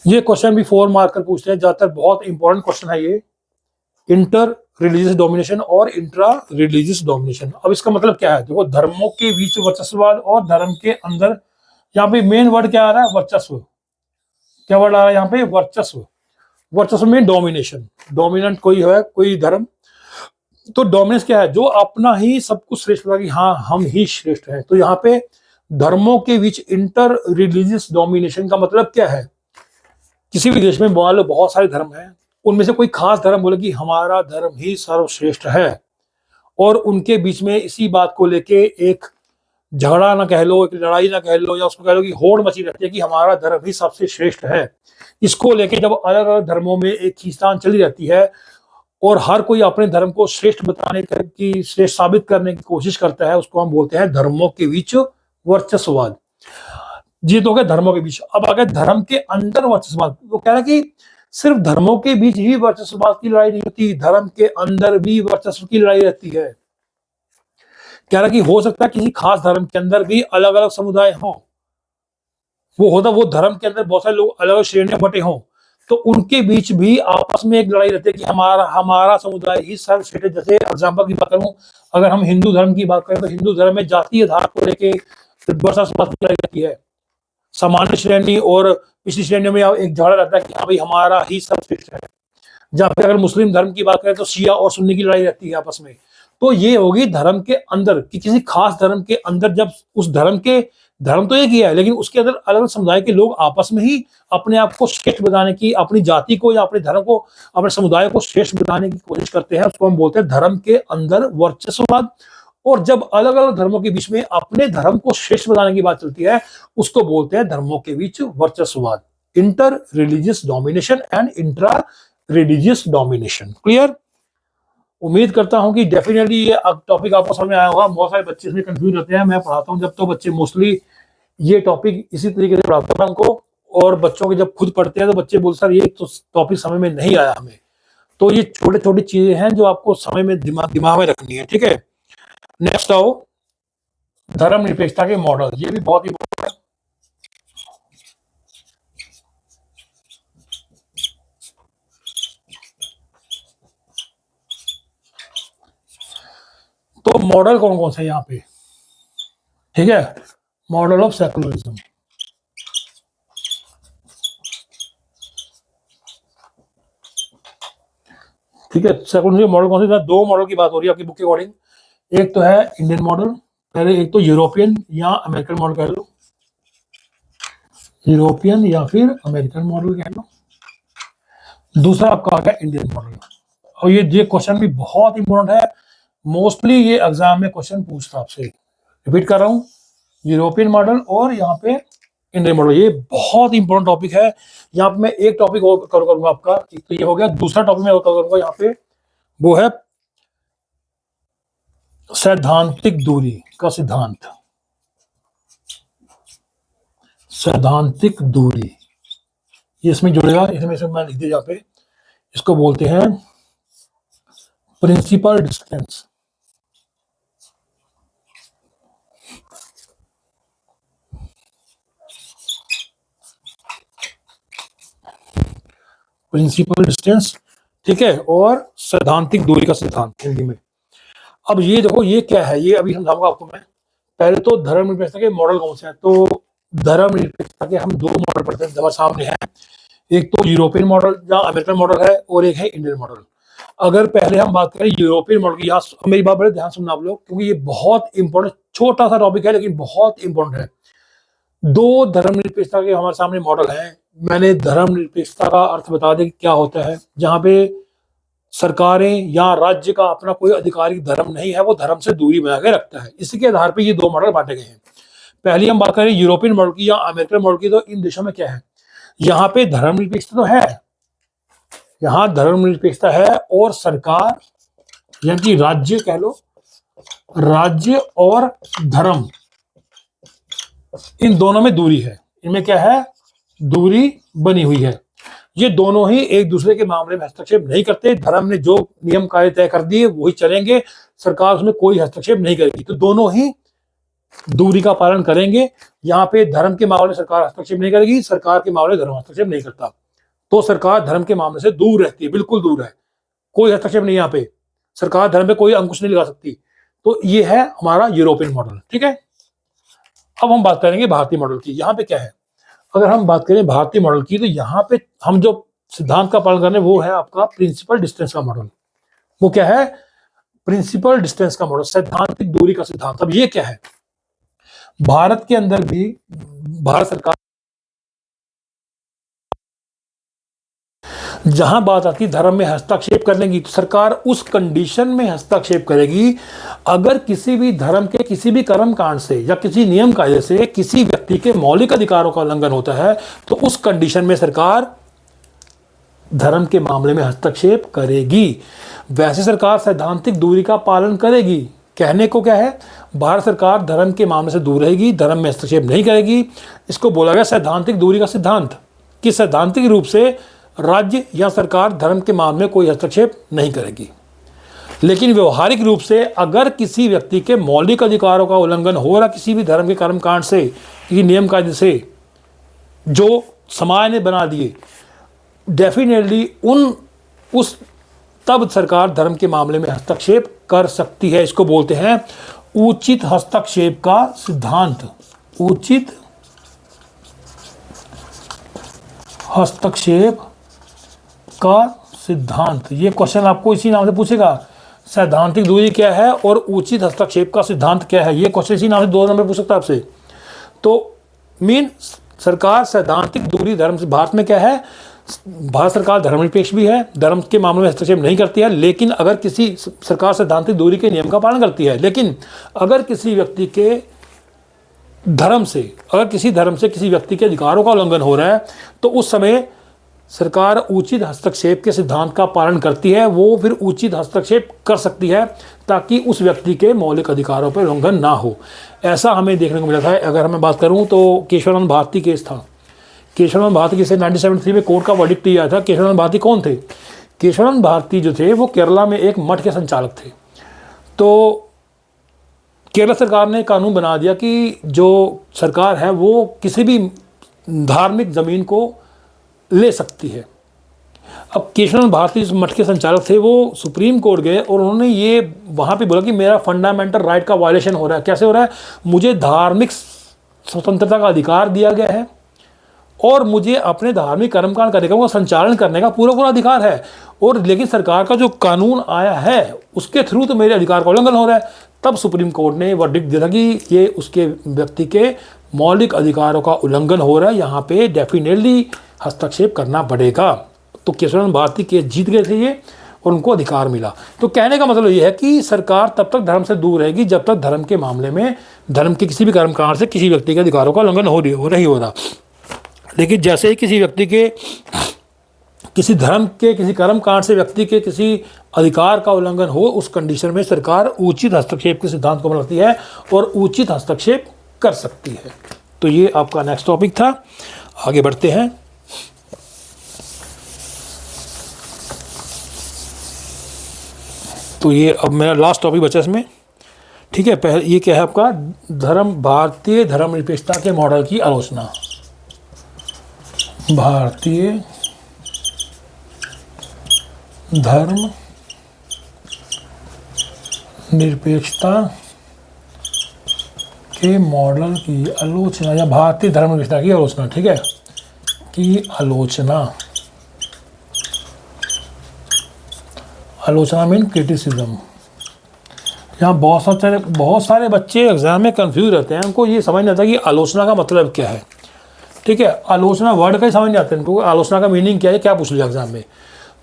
ये क्वेश्चन भी 4 मार्कर पूछते हैं ज्यादातर, बहुत इंपॉर्टेंट क्वेश्चन है ये, इंटर रिलीजियस डोमिनेशन और इंट्रा रिलीजियस डोमिनेशन। अब इसका मतलब क्या है? देखो, धर्मों के बीच वर्चस्ववाद और धर्म के अंदर, यहाँ पे मेन वर्ड क्या आ रहा है? वर्चस्व। क्या वर्ड आ रहा है यहाँ पे? वर्चस्व। वर्चस्व में डोमिनेशन, डोमिनेंट कोई है, कोई धर्म, तो डोमिनेंस क्या है, जो अपना ही सब कुछ श्रेष्ठ होगा कि हाँ हम ही श्रेष्ठ हैं। तो यहाँ पे धर्मों के बीच इंटर रिलीजियस डोमिनेशन का मतलब क्या है, किसी भी देश में मान लो बहुत सारे धर्म हैं, उनमें से कोई खास धर्म बोले कि हमारा धर्म ही सर्वश्रेष्ठ है, और उनके बीच में इसी बात को लेके एक झगड़ा ना कह लो, एक लड़ाई ना कह लो, या उसको कह लो कि होड़ मची रहती है कि हमारा धर्म ही सबसे श्रेष्ठ है। इसको लेके जब अलग अलग धर्मों में एक खींचतान चली रहती है और हर कोई अपने धर्म को श्रेष्ठ बताने की, श्रेष्ठ साबित करने की कोशिश करता है, उसको हम बोलते हैं धर्मों के बीच वर्चस्ववाद। ये तो हो गया धर्मों के बीच। अब अगर धर्म के अंदर वर्चस्ववाद, वो कह रहा है कि सिर्फ धर्मों के बीच ही वर्चस्ववाद की लड़ाई नहीं होती, धर्म के अंदर भी वर्चस्व की लड़ाई रहती है। कह रहा कि हो सकता है किसी खास धर्म के अंदर भी अलग अलग समुदाय हो, वो धर्म के अंदर बहुत सारे लोग अलग अलग श्रेणियां बटे हों, तो उनके बीच भी आपस में एक लड़ाई रहती है कि हमारा समुदाय ही सर्वश्रेष्ठ है। जैसे एग्जाम्पल की बात करूं, अगर हम हिंदू धर्म की बात करें तो हिंदू धर्म में जातीय आधार को लेकर वर्चस्व की लड़ाई रहती है। सामान्य श्रेणी और पिछली श्रेणियों में एक झगड़ा रहता है कि हाँ भाई हमारा ही सर्वश्रेष्ठ है। जहाँ पे अगर मुस्लिम धर्म की बात करें तो शिया और सुन्नी की लड़ाई रहती है आपस में। तो ये होगी धर्म के अंदर कि किसी खास धर्म के अंदर जब उस धर्म तो एक ही है, लेकिन उसके अंदर अलग अलग समुदाय के लोग आपस में ही अपने आप को श्रेष्ठ बताने की, अपनी जाति को या अपने धर्म को, अपने समुदाय को श्रेष्ठ बताने की कोशिश करते हैं, उसको हम बोलते हैं धर्म के अंदर वर्चस्ववाद। और जब अलग अलग धर्मों के बीच में अपने धर्म को श्रेष्ठ बताने की बात चलती है, उसको बोलते हैं धर्मों के बीच वर्चस्ववाद, inter religious domination and intra religious domination. Clear? उम्मीद करता हूं कि डेफिनेटली ये टॉपिक आपको समझ में आया होगा। बहुत सारे बच्चे इसमें कंफ्यूज रहते हैं, मैं पढ़ाता हूं जब, तो बच्चे मोस्टली ये टॉपिक इसी तरीके से पढ़ाता हूं उनको, और बच्चों के जब खुद पढ़ते हैं तो बच्चे बोलते सर ये तो टॉपिक समझ में नहीं आया हमें। तो ये छोटे छोटी चीजें हैं जो आपको समय में दिमाग में रखनी है, ठीक है। नेक्स्ट आओ, धर्मनिरपेक्षता के मॉडल, ये भी बहुत इंपॉर्टेंट है। तो मॉडल कौन कौन सा है यहाँ पे, ठीक है। मॉडल ऑफ सेकुलरिज्म, ठीक है। सेकुलरिज्म मॉडल कौन से, दो मॉडल की बात हो रही है आपकी बुक के अकॉर्डिंग। एक तो है इंडियन मॉडल, पहले एक तो यूरोपियन या अमेरिकन मॉडल कह लो, यूरोपियन या फिर अमेरिकन मॉडल कह लो। दूसरा आपका आ गया इंडियन मॉडल। और ये क्वेश्चन भी बहुत इंपॉर्टेंट है, मोस्टली ये एग्जाम में क्वेश्चन पूछता आपसे। रिपीट कर रहा हूँ, यूरोपियन मॉडल और यहाँ पे इंडियन मॉडल, ये बहुत इंपॉर्टेंट टॉपिक है। यहाँ पे मैं एक टॉपिक और कवर करूंगा आपका, एक तो ये हो गया, दूसरा टॉपिक मैं और कवर करूंगा यहाँ पे, वो है सैद्धांतिक दूरी का सिद्धांत। सैद्धांतिक दूरी ये इसमें जुड़ेगा, इसमें मैं लिख दिया यहाँ पे, इसको बोलते हैं प्रिंसिपल डिस्टेंस। प्रिंसिपल डिस्टेंस, ठीक है, और सैद्धांतिक दूरी का सिद्धांत हिंदी में। अब ये देखो ये क्या है, ये अभी समझाऊंगा आपको मैं। पहले तो धर्मनिरपेक्षता के मॉडल कौन से हैं, तो धर्मनिरपेक्षता के हम दो मॉडल पढ़ते हैं, हमारे सामने हैं। एक तो यूरोपियन मॉडल या अमेरिकन मॉडल है, और एक है इंडियन मॉडल। अगर पहले हम बात करें यूरोपियन मॉडल की, यहाँ मेरी बात बड़े ध्यान सुनना आप लोग, क्योंकि ये बहुत इंपॉर्टेंट, छोटा सा टॉपिक है लेकिन बहुत इंपॉर्टेंट है। दो धर्मनिरपेक्षता के हमारे सामने मॉडल हैं। मैंने धर्मनिरपेक्षता का अर्थ बता दें क्या होता है, जहां पे सरकारें या राज्य का अपना कोई आधिकारिक धर्म नहीं है, वो धर्म से दूरी बना के रखता है। इसी के आधार पर ये दो मॉडल बांटे गए हैं। पहली हम बात करें यूरोपियन मॉडल की या अमेरिकन मॉडल की, तो इन देशों में क्या है, यहाँ पे धर्मनिरपेक्षता तो है, यहाँ धर्मनिरपेक्षता है, और सरकार यानी कि राज्य कह लो, राज्य और धर्म, इन दोनों में दूरी है। इनमें क्या है, दूरी बनी हुई है। ये दोनों ही एक दूसरे के मामले में हस्तक्षेप नहीं करते। धर्म ने जो नियम कायदे तय कर दिए वही चलेंगे, सरकार उसमें कोई हस्तक्षेप नहीं करेगी। तो दोनों ही दूरी का पालन करेंगे। यहाँ पे धर्म के मामले में सरकार हस्तक्षेप नहीं करेगी, सरकार के मामले में धर्म हस्तक्षेप नहीं करता। तो सरकार धर्म के मामले से दूर रहती है, बिल्कुल दूर है, कोई हस्तक्षेप नहीं। यहाँ पे सरकार धर्म पे कोई अंकुश नहीं लगा सकती। तो ये है हमारा यूरोपियन मॉडल, ठीक है। अब हम बात करेंगे भारतीय मॉडल की। यहाँ पे क्या है, अगर हम बात करें भारतीय मॉडल की, तो यहाँ पे हम जो सिद्धांत का पालन करने, वो है आपका प्रिंसिपल डिस्टेंस का मॉडल। वो क्या है? प्रिंसिपल डिस्टेंस का मॉडल, सैद्धांतिक दूरी का सिद्धांत। अब ये क्या है? भारत के अंदर भी भारत सरकार, जहां बात आती है धर्म में हस्तक्षेप करने की, तो सरकार उस कंडीशन में हस्तक्षेप करेगी अगर किसी भी धर्म के किसी भी कर्म कांड से या किसी नियम कायदे से किसी व्यक्ति के मौलिक अधिकारों का उल्लंघन होता है, तो उस कंडीशन में सरकार धर्म के मामले में हस्तक्षेप करेगी। वैसे सरकार सैद्धांतिक दूरी का पालन करेगी। कहने को क्या है? भारत सरकार धर्म के मामले से दूर रहेगी, धर्म में हस्तक्षेप नहीं करेगी। इसको बोला गया सैद्धांतिक दूरी का सिद्धांत, कि सैद्धांतिक रूप से राज्य या सरकार धर्म के मामले में कोई हस्तक्षेप नहीं करेगी। लेकिन व्यवहारिक रूप से अगर किसी व्यक्ति के मौलिक अधिकारों का उल्लंघन हो रहा किसी भी धर्म के कर्मकांड से, किसी नियम कायदे से जो समाज ने बना दिए, डेफिनेटली तब सरकार धर्म के मामले में हस्तक्षेप कर सकती है। इसको बोलते हैं उचित हस्तक्षेप का सिद्धांत। उचित हस्तक्षेप का सिद्धांत, ये क्वेश्चन आपको इसी नाम से पूछेगा, सैद्धांतिक दूरी क्या है और उचित हस्तक्षेप का सिद्धांत क्या है। ये क्वेश्चन इसी नाम से 2 नंबर पूछ सकता है आपसे। तो सरकार सैद्धांतिक दूरी धर्म से, भारत में क्या है, भारत सरकार धर्मनिरपेक्ष भी है, धर्म के मामले में हस्तक्षेप नहीं करती है, लेकिन अगर किसी सरकार सैद्धांतिक दूरी के नियम का पालन करती है, लेकिन अगर किसी व्यक्ति के धर्म से, अगर किसी धर्म से किसी व्यक्ति के अधिकारों का उल्लंघन हो रहा है, तो उस समय सरकार उचित हस्तक्षेप के सिद्धांत का पालन करती है। वो फिर उचित हस्तक्षेप कर सकती है ताकि उस व्यक्ति के मौलिक अधिकारों पर उल्लंघन ना हो। ऐसा हमें देखने को मिला था। अगर मैं बात करूं तो केशवानंद भारती केस था। केशवानंद भारती केस 1973 में कोर्ट का वर्डिक्ट दिया था। केशवानंद भारती कौन थे? केशवानंद भारती जो थे वो केरला में एक मठ के संचालक थे। तो केरला सरकार ने कानून बना दिया कि जो सरकार है वो किसी भी धार्मिक जमीन को ले सकती है। अब केशवानंद भारती जिस मठ के संचालक थे वो सुप्रीम कोर्ट गए और उन्होंने ये वहाँ पे बोला कि मेरा फंडामेंटल राइट का वायलेशन हो रहा है। कैसे हो रहा है? मुझे धार्मिक स्वतंत्रता का अधिकार दिया गया है और मुझे अपने धार्मिक कर्मकांड करने का, वो संचालन करने का पूरा अधिकार है, और लेकिन सरकार का जो कानून आया है उसके थ्रू तो मेरे अधिकार का उल्लंघन हो रहा है। तब सुप्रीम कोर्ट ने वर्डिक्ट दिया कि ये उसके व्यक्ति के मौलिक अधिकारों का उल्लंघन हो रहा है, यहाँ पे डेफिनेटली हस्तक्षेप करना पड़ेगा। तो केशवानंद भारती केस जीत गए थे ये और उनको अधिकार मिला। तो कहने का मतलब ये है कि सरकार तब तक धर्म से दूर रहेगी जब तक धर्म के मामले में, धर्म के किसी भी कर्मकांड से किसी व्यक्ति के अधिकारों का उल्लंघन हो रहा। लेकिन जैसे ही किसी व्यक्ति के, किसी धर्म के किसी कर्मकांड से व्यक्ति के किसी अधिकार का उल्लंघन हो, उस कंडीशन में सरकार उचित हस्तक्षेप के सिद्धांत को अपनाती है और उचित हस्तक्षेप कर सकती है। तो ये आपका नेक्स्ट टॉपिक था। आगे बढ़ते हैं। तो ये अब मेरा लास्ट टॉपिक बचा इसमें, ठीक है। पहले ये क्या है आपका? भारतीय धर्मनिरपेक्षता के मॉडल की आलोचना। भारतीय धर्म निरपेक्षता के मॉडल की आलोचना, या भारतीय धर्मनिरपेक्षता की आलोचना, ठीक है, की आलोचना मीन क्रिटिसिज्म। यहाँ बहुत सारे बच्चे एग्जाम में कंफ्यूज रहते हैं, उनको ये समझ नहीं आता कि आलोचना का मतलब क्या है, ठीक है। आलोचना वर्ड का ही समझ नहीं आता इनको, आलोचना का मीनिंग क्या है, क्या पूछ लिया एग्जाम में।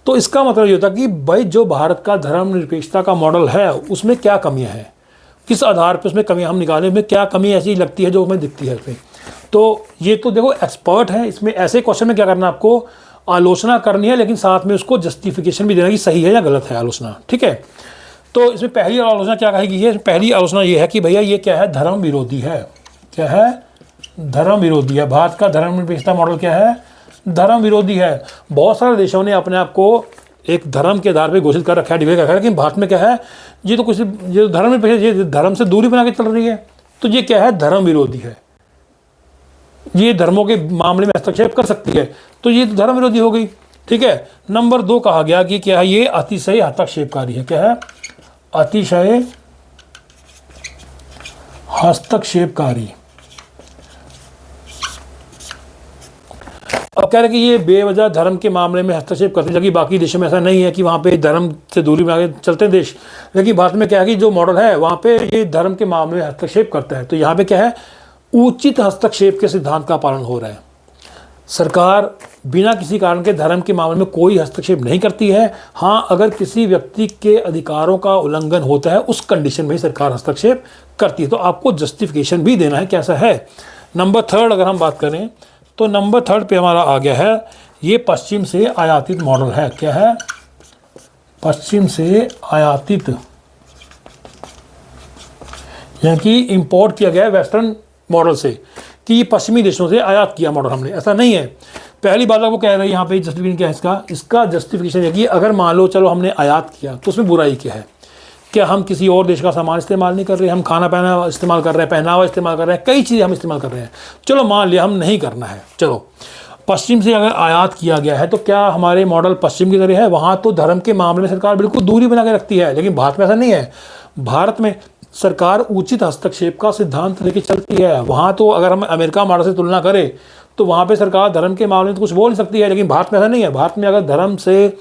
तो इसका मतलब ये होता है कि भाई जो भारत का धर्मनिरपेक्षता का मॉडल है उसमें क्या कमियां हैं, किस आधार पर उसमें कमियां हम निकालें, उसमें क्या कमी ऐसी लगती है जो हमें दिखती है इसमें। तो ये तो देखो एक्सपर्ट है इसमें, ऐसे क्वेश्चन में क्या करना है आपको, आलोचना करनी है, लेकिन साथ में उसको जस्टिफिकेशन भी देना कि सही है या गलत है आलोचना, ठीक है। तो इसमें पहली आलोचना क्या कहेगी? ये पहली आलोचना ये है कि भैया ये क्या है, धर्म विरोधी है। क्या है? धर्म विरोधी है। भारत का धर्मनिरपेक्षता मॉडल क्या है? धर्म विरोधी है। बहुत सारे देशों ने अपने आप को एक धर्म के आधार पर घोषित कर रखा है, डिबेट कर रखा है, लेकिन भारत में क्या है, ये तो कुछ, ये धर्मनिरपेक्ष, ये धर्म से दूरी बना के चल रही है। तो ये क्या है? धर्म विरोधी है। ये धर्मों के मामले में हस्तक्षेप कर सकती है, तो ये तो धर्म विरोधी हो गई, ठीक है। नंबर 2 कहा गया कि क्या है, ये अतिशय हस्तक्षेपकारी है। क्या है? अतिशय हस्तक्षेपकारी। अब कह रहे हैं कि ये बेवजह धर्म के मामले में हस्तक्षेप करते हैं, जबकि बाकी देशों में ऐसा नहीं है कि वहाँ पे धर्म से दूरी में आगे चलते हैं देश, लेकिन भारत में क्या है कि जो मॉडल है वहाँ पे ये धर्म के मामले में हस्तक्षेप करता है। तो यहाँ पे क्या है, उचित हस्तक्षेप के सिद्धांत का पालन हो रहा है। सरकार बिना किसी कारण के धर्म के मामले में कोई हस्तक्षेप नहीं करती है। हाँ, अगर किसी व्यक्ति के अधिकारों का उल्लंघन होता है उस कंडीशन में ही सरकार हस्तक्षेप करती है। तो आपको जस्टिफिकेशन भी देना है कैसा है। नंबर 3 अगर हम बात करें तो नंबर 3 पे हमारा आ गया है, ये पश्चिम से आयातित मॉडल है। क्या है, पश्चिम से आयातित, यानी कि इंपोर्ट किया गया है वेस्टर्न मॉडल से, कि ये पश्चिमी देशों से आयात किया मॉडल हमने, ऐसा नहीं है। पहली बात वो कह रहे हैं यहाँ पे जस्टिफिकेशन क्या है इसका जस्टिफिकेशन है कि अगर मान लो चलो हमने आयात किया तो उसमें बुराई क्या है, क्या हम किसी और देश का सामान इस्तेमाल नहीं कर रहे, हम खाना पहना इस्तेमाल कर रहे हैं, पहनावा इस्तेमाल कर रहे हैं, कई चीज़ें हम इस्तेमाल कर रहे हैं, चलो मान लिया हम नहीं करना है, चलो पश्चिम से अगर आयात किया गया है तो क्या हमारे मॉडल पश्चिम की तरह है, वहाँ तो धर्म के मामले में सरकार बिल्कुल दूरी बना के रखती है, लेकिन भारत में ऐसा नहीं है। भारत में सरकार उचित हस्तक्षेप का सिद्धांत लेके चलती है। वहाँ तो अगर हम अमेरिका मॉडल से तुलना करें तो वहाँ पे सरकार धर्म के मामले में तो कुछ बोल नहीं सकती है, लेकिन भारत में ऐसा नहीं है। भारत में अगर धर्म से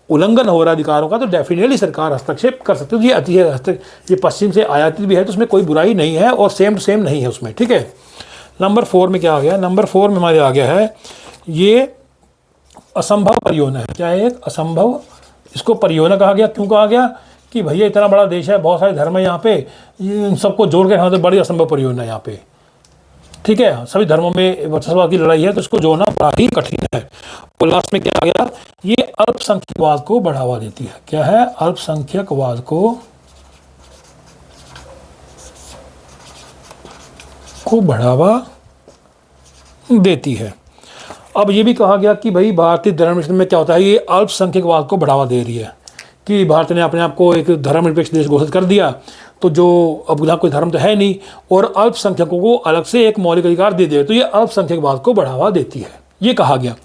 उल्लंघन हो रहा है अधिकारों का तो डेफिनेटली सरकार हस्तक्षेप कर सकती है। ये पश्चिम से आयातित भी है तो उसमें कोई बुराई नहीं है और सेम टू सेम नहीं है उसमें, ठीक है। नंबर 4 में क्या आ गया, नंबर 4 में हमारे आ गया है ये असंभव परियोजना है। क्या है, एक असंभव, इसको परियोजना कहा गया। क्यों कहा गया कि भैया इतना बड़ा देश है, बहुत सारे धर्म है यहाँ पे, इन सबको जोड़ के तो बड़ी असंभव परियोजना है यहाँ पे, ठीक है। सभी धर्मों में वर्चस्व की लड़ाई है तो इसको जोड़ना बड़ा ही कठिन है। और लास्ट में क्या आ गया, ये अल्पसंख्यकवाद को बढ़ावा देती है। क्या है, अल्पसंख्यकवाद को बढ़ावा देती है। अब ये भी कहा गया कि भाई भारतीय धर्म में क्या होता है, ये अल्पसंख्यकवाद को बढ़ावा दे रही है कि भारत ने अपने आप को एक धर्मनिरपेक्ष देश घोषित कर दिया, तो जो अब यहाँ कोई धर्म तो है नहीं और अल्पसंख्यकों को अलग से एक मौलिक अधिकार दे दिया, तो ये अल्पसंख्यकवाद को बढ़ावा देती है, ये कहा गया।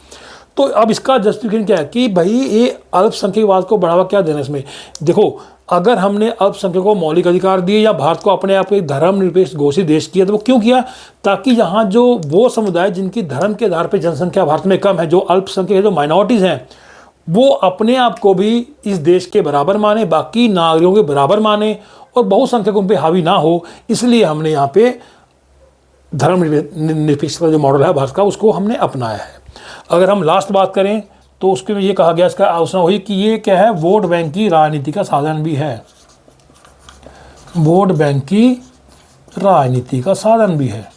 तो अब इसका जस्टिफिकेशन क्या है कि भाई ये अल्पसंख्यकवाद को बढ़ावा क्या देना इसमें। देखो, अगर हमने अल्पसंख्यकों को मौलिक अधिकार दिए या भारत को अपने आप को एक धर्मनिरपेक्ष घोषित देश किया, तो वो क्यों किया, ताकि यहाँ जो वो समुदाय जिनकी धर्म के आधार पर जनसंख्या भारत में कम है, जो अल्पसंख्यक है, जो माइनॉरिटीज़ हैं, वो अपने आप को भी इस देश के बराबर माने, बाकी नागरिकों के बराबर माने और बहुसंख्यकों पे हावी ना हो। इसलिए हमने यहाँ पे धर्मनिरपेक्षता जो मॉडल है भारत का, उसको हमने अपनाया है। अगर हम लास्ट बात करें तो उसके में ये कहा गया, इसका आलोचना हुई कि ये क्या है, वोट बैंक की राजनीति का साधन भी है। वोट बैंक की राजनीति का साधन भी है।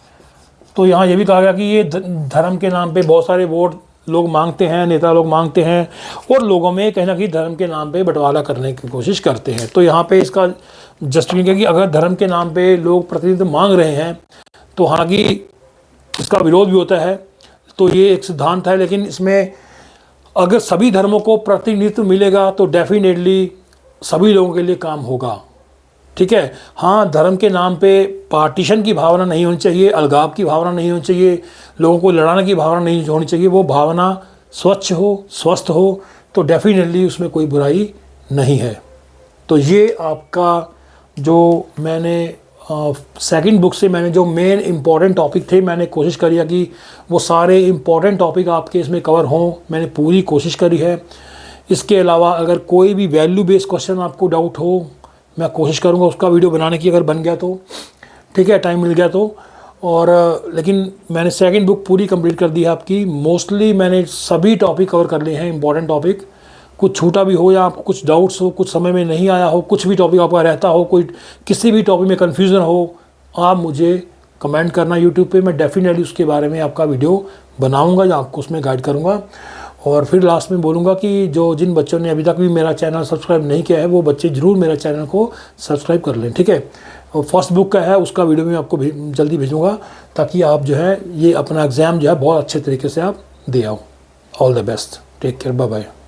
तो यहाँ ये भी कहा गया कि ये धर्म के नाम पे बहुत सारे वोट लोग मांगते हैं, नेता लोग मांगते हैं और लोगों में कहीं ना कहीं धर्म के नाम पे बंटवारा करने की कोशिश करते हैं। तो यहाँ पे इसका जस्टिफिकेशन है कि अगर धर्म के नाम पे लोग प्रतिनिधित्व मांग रहे हैं तो हालांकि इसका विरोध भी होता है, तो ये एक सिद्धांत है। लेकिन इसमें अगर सभी धर्मों को प्रतिनिधित्व मिलेगा तो डेफिनेटली सभी लोगों के लिए काम होगा, ठीक है। हाँ, धर्म के नाम पे पार्टीशन की भावना नहीं होनी चाहिए, अलगाव की भावना नहीं होनी चाहिए, लोगों को लड़ाने की भावना नहीं होनी चाहिए। वो भावना स्वच्छ हो, स्वस्थ हो, तो डेफिनेटली उसमें कोई बुराई नहीं है। तो ये आपका जो मैंने सेकंड बुक से मैंने जो मेन इंपॉर्टेंट टॉपिक थे, मैंने कोशिश करी है कि वो सारे इंपॉर्टेंट टॉपिक आपके इसमें कवर हों, मैंने पूरी कोशिश करी है। इसके अलावा अगर कोई भी वैल्यू बेस्ड क्वेश्चन आपको डाउट हो, मैं कोशिश करूंगा उसका वीडियो बनाने की, अगर बन गया तो ठीक है, टाइम मिल गया तो। और लेकिन मैंने सेकंड बुक पूरी कंप्लीट कर दी है आपकी। मोस्टली मैंने सभी टॉपिक कवर कर लिए हैं, इंपॉर्टेंट टॉपिक। कुछ छूटा भी हो या आपको कुछ डाउट्स हो, कुछ समझ में नहीं आया हो, कुछ भी टॉपिक आपका रहता हो, कोई किसी भी टॉपिक में कन्फ्यूज़न हो, आप मुझे कमेंट करना यूट्यूब पे, मैं डेफिनेटली उसके बारे में आपका वीडियो बनाऊँगा या आपको उसमें गाइड करूँगा। और फिर लास्ट में बोलूँगा कि जिन बच्चों ने अभी तक भी मेरा चैनल सब्सक्राइब नहीं किया है, वो बच्चे ज़रूर मेरा चैनल को सब्सक्राइब कर लें, ठीक है। और फर्स्ट बुक का है, उसका वीडियो मैं आपको जल्दी भेजूँगा, ताकि आप जो है ये अपना एग्ज़ाम जो है बहुत अच्छे तरीके से आप दे आओ। All the best, take care, bye bye.